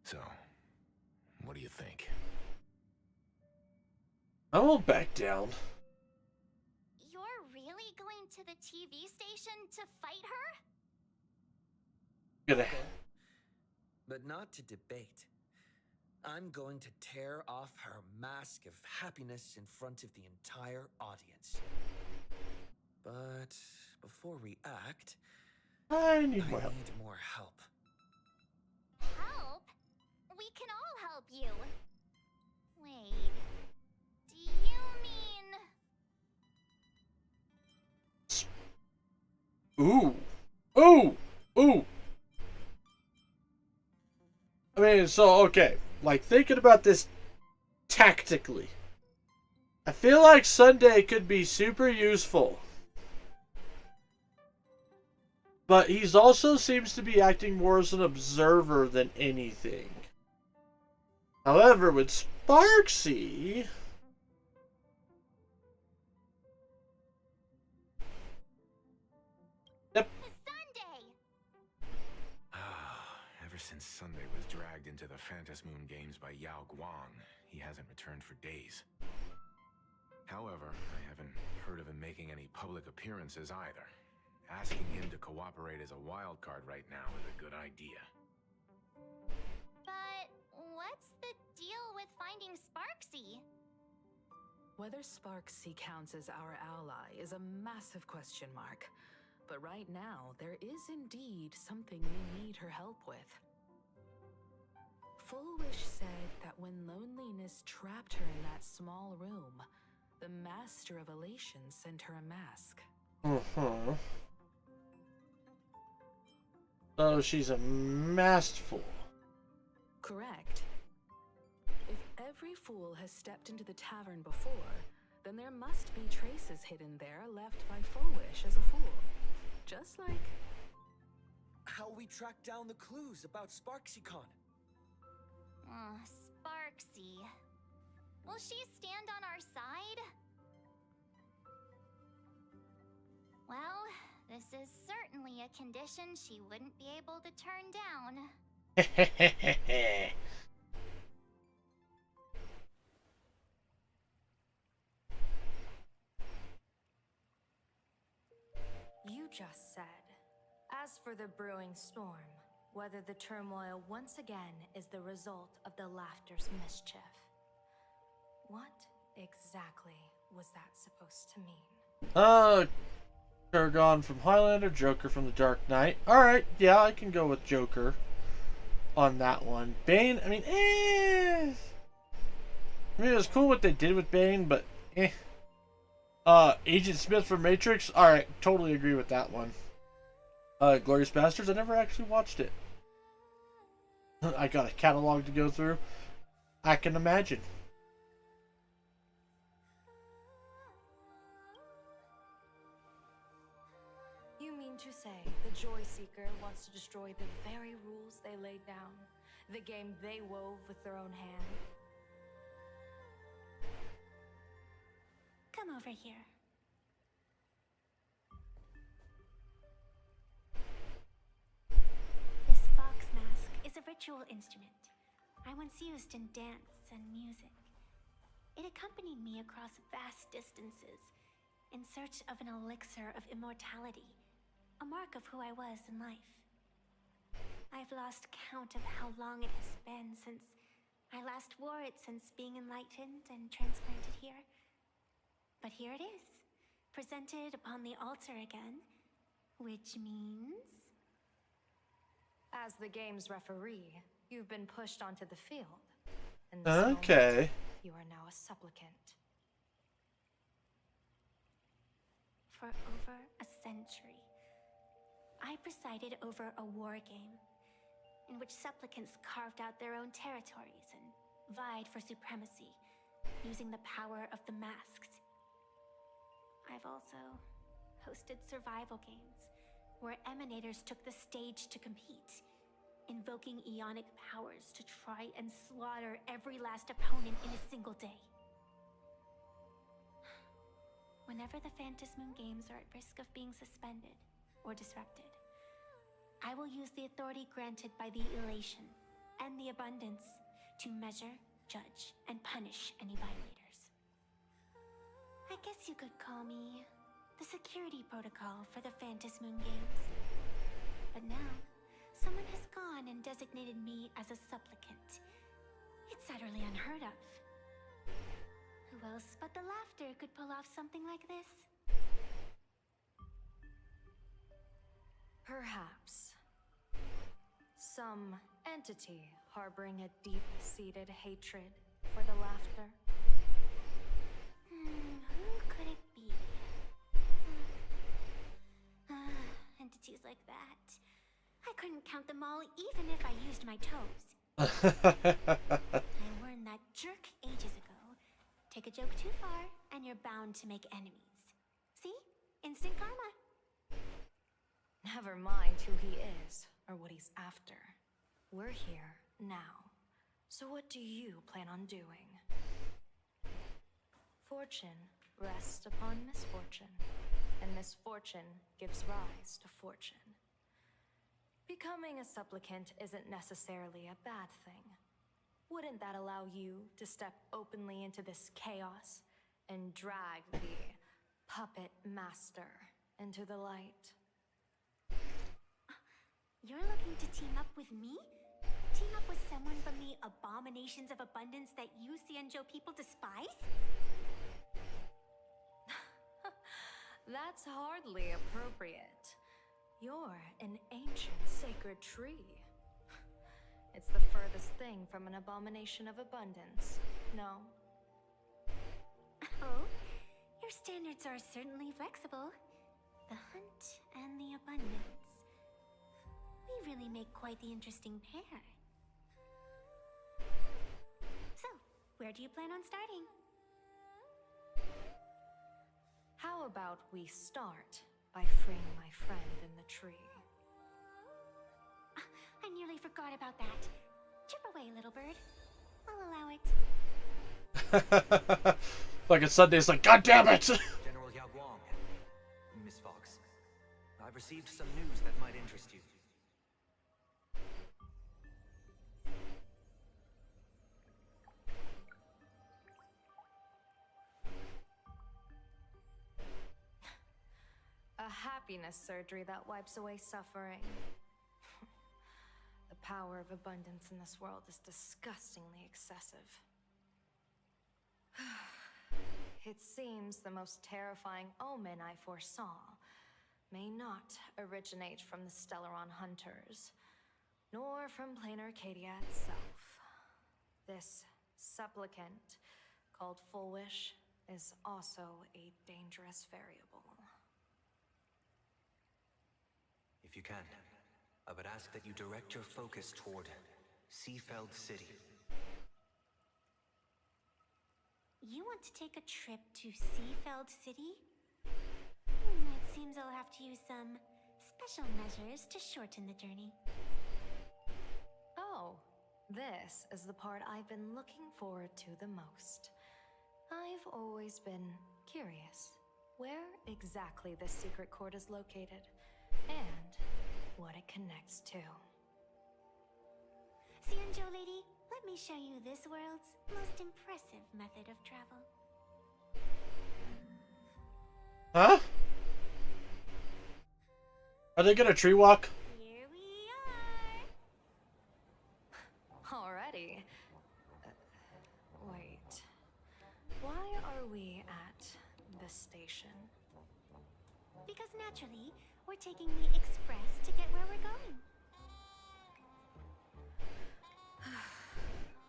So, what do you think? I won't back down. You're really going to the TV station to fight her? But not to debate. I'm going to tear off her mask of happiness in front of the entire audience. But before we act, I need more help. Help? We can all help you. Wait, do you mean... Ooh. Ooh! Ooh! I mean, so, okay. Like, thinking about this tactically. I feel like Sunday could be super useful. But he's also seems to be acting more as an observer than anything. However, with Sparksy... Yep. Ever since Sunday was dragged into the Phantas Moon Games by Yao Guang, he hasn't returned for days. However, I haven't heard of him making any public appearances either. Asking him to cooperate as a wild card right now is a good idea. But what's the deal with finding Sparksy? Whether Sparksy counts as our ally is a massive question mark. But right now, there is indeed something we need her help with. Full Wish said that when loneliness trapped her in that small room, The Master of Elation sent her a mask. Uh-huh. So she's a masked fool. Correct. If every fool has stepped into the tavern before, then there must be traces hidden there left by Foolish as a fool. Just like... How we track down the clues about SparksyCon. Sparksy. Will she stand on our side? Well, this is certainly a condition she wouldn't be able to turn down. You just said, as for the brewing storm, whether the turmoil once again is the result of the Laughter's mischief. What exactly was that supposed to mean? Kurgan from Highlander, Joker from The Dark Knight. Alright, yeah, I can go with Joker on that one. Bane, I mean, it was cool what they did with Bane, but Agent Smith from Matrix, alright, totally agree with that one. Glorious Bastards, I never actually watched it. I got a catalog to go through. I can imagine. You mean to say the Joy Seeker wants to destroy the very rules they laid down? The game they wove with their own hand? Come over here. This fox mask is a ritual instrument I once used in dance and music. It accompanied me across vast distances in search of an elixir of immortality, a mark of who I was in life. I've lost count of how long it has been since I last wore it, since being enlightened and transplanted here. But here it is, presented upon the altar again, which means... As the game's referee, you've been pushed onto the field. In Okay. moment, you are now a supplicant. For over a century, I presided over a war game in which supplicants carved out their own territories and vied for supremacy, using the power of the masks. I've also hosted survival games where emanators took the stage to compete, invoking eonic powers to try and slaughter every last opponent in a single day. Whenever the Phantom Moon games are at risk of being suspended or disrupted, I will use the authority granted by the elation and the abundance to measure, judge, and punish any violators. I guess you could call me the security protocol for the Phantom Moon games. But now, someone has gone and designated me as a supplicant. It's utterly unheard of. Who else but the Laughter could pull off something like this? Perhaps. Some entity harboring a deep-seated hatred for the Laughter. Who could it be? Entities like that. I couldn't count them all even if I used my toes. I warned that jerk ages ago. Take a joke too far, and you're bound to make enemies. See? Instant karma. Never mind who he is or what he's after. We're here now. So what do you plan on doing? Fortune rests upon misfortune, and misfortune gives rise to fortune. Becoming a supplicant isn't necessarily a bad thing. Wouldn't that allow you to step openly into this chaos and drag the puppet master into the light? You're looking to team up with me? Team up with someone from the abominations of abundance that you Xianzhou people despise? That's hardly appropriate. You're an ancient sacred tree. It's the furthest thing from an abomination of abundance, no? Oh, Your standards are certainly flexible. The hunt and the abundance. We really make quite the interesting pair. So, where do you plan on starting? How about we start by freeing my friend in the tree? I nearly forgot about that. Chip away, little bird. I'll allow it. Like it's Sunday's like, God damn it! General Yao Guang, Miss Fox, I've received some news that might interest you. A happiness surgery that wipes away suffering. The power of abundance in this world is disgustingly excessive. It seems the most terrifying omen I foresaw may not originate from the Stellaron hunters, nor from plain Arcadia itself. This supplicant, called Full Wish, is also a dangerous variable. If you can, I would ask that you direct your focus toward Seafeld City. You want to take a trip to Seafeld City? It seems I'll have to use some special measures to shorten the journey. Oh, this is the part I've been looking forward to the most. I've always been curious where exactly the secret court is located, and what it connects to. Xianzhou lady, let me show you this world's most impressive method of travel. Huh? Are they gonna tree walk? Here we are! Already? Wait. Why are we at the station? Because naturally, we're taking the express to get where we're going.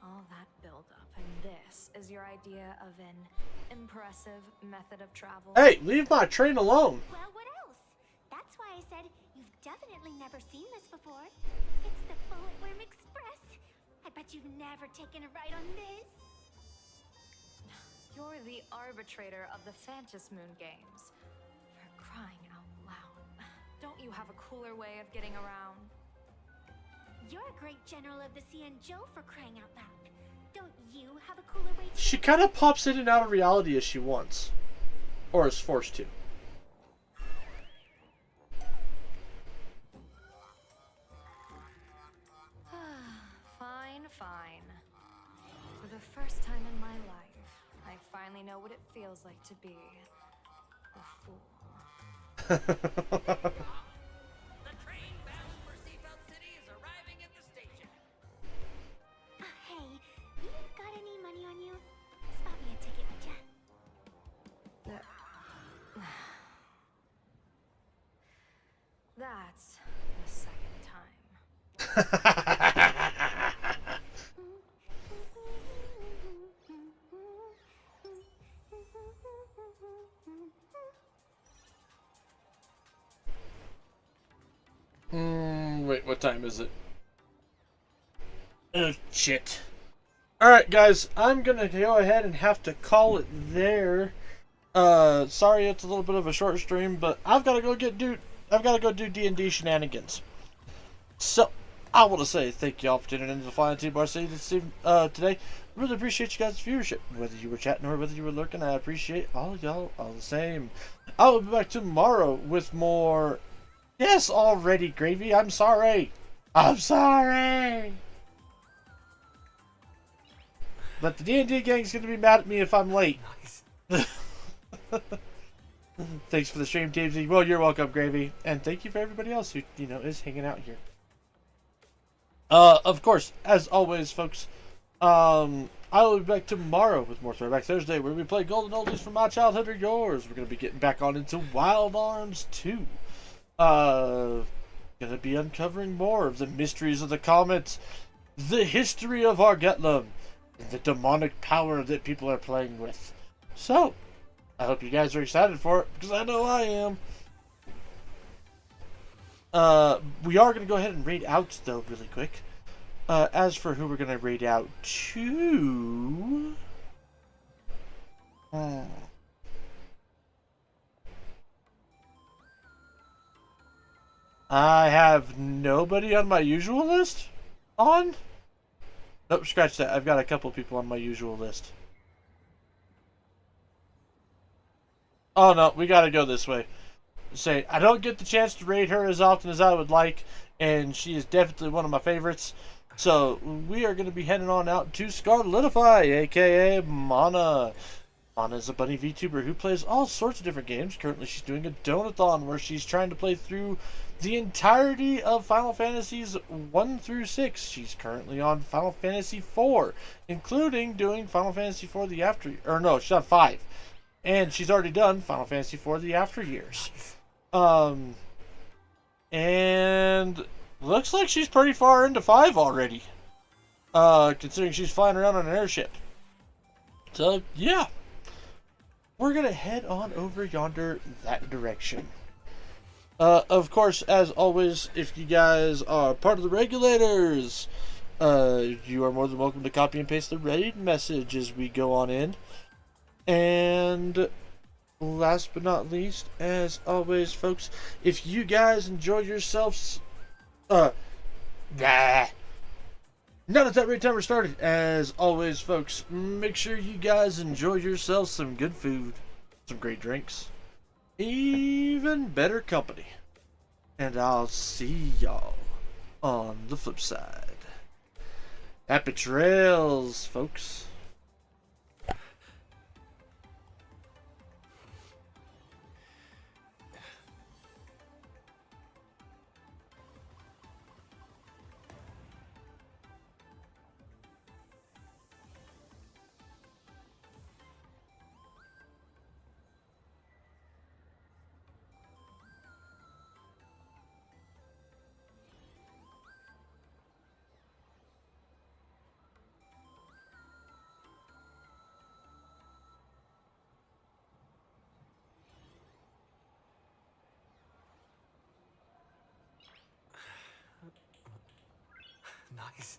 All that build-up, and this is your idea of an impressive method of travel? Hey, leave my train alone! Well, what else? That's why I said you've definitely never seen this before. It's the Bulletworm Express. I bet you've never taken a ride on this. You're the arbitrator of the Phantom Moon games. For crying out loud. Don't you have a cooler way of getting around? You're a great general of the Xianzhou, for crying out loud. Don't you have a cooler way to... She kind of pops in and out of reality as she wants. Or is forced to. Fine, fine. For the first time in my life, I finally know what it feels like to be a fool. The train bound for Seafeld City is arriving at the station. Hey, you got any money on you? Spot me a ticket, would ya? That's the second time. Wait, what time is it? Oh, shit. Alright, guys, I'm gonna go ahead and have to call it there. Sorry it's a little bit of a short stream, but I've gotta go do D&D shenanigans. So, I want to say thank y'all for tuning into the Flying T-Bar today. Really appreciate you guys' viewership. Whether you were chatting or whether you were lurking, I appreciate all of y'all all the same. I will be back tomorrow with more... Yes, already, Gravy, I'm sorry. I'm sorry. But the D&D gang's going to be mad at me if I'm late. Nice. Thanks for the stream, Teamsy. Well, you're welcome, Gravy. And thank you for everybody else who, is hanging out here. Of course, as always, folks, I will be back tomorrow with more Throwback Thursday, where we play Golden Oldies from my childhood or yours. We're going to be getting back on into Wild Arms 2. Gonna be uncovering more of the mysteries of the comets, the history of Argetlum, and the demonic power that people are playing with. So, I hope you guys are excited for it, because I know I am. We are going to go ahead and raid out, though, really quick. As for who we're going to raid out to... I have nobody on my usual list on? Nope, scratch that. I've got a couple people on my usual list. Oh no, we gotta go this way. Say, I don't get the chance to raid her as often as I would like, and she is definitely one of my favorites. So, we are going to be heading on out to Scarletify, aka Mana. Mana is a bunny VTuber who plays all sorts of different games. Currently, she's doing a donathon where she's trying to play through the entirety of Final Fantasies 1 through 6. She's currently on Final Fantasy 4, including doing Final Fantasy 4 the after... Or no, she's on 5. And she's already done Final Fantasy 4 the after years. And looks like she's pretty far into 5 already. Considering she's flying around on an airship. So, yeah. We're going to head on over yonder that direction. Of course, as always, if you guys are part of the regulators, you are more than welcome to copy and paste the raid message as we go on in. And last but not least, as always, folks, if you guys enjoy yourselves, not at that rate timer started. As always, folks, make sure you guys enjoy yourselves some good food, some great drinks, even better company. And I'll see y'all on the flip side. Happy trails, folks. Nice.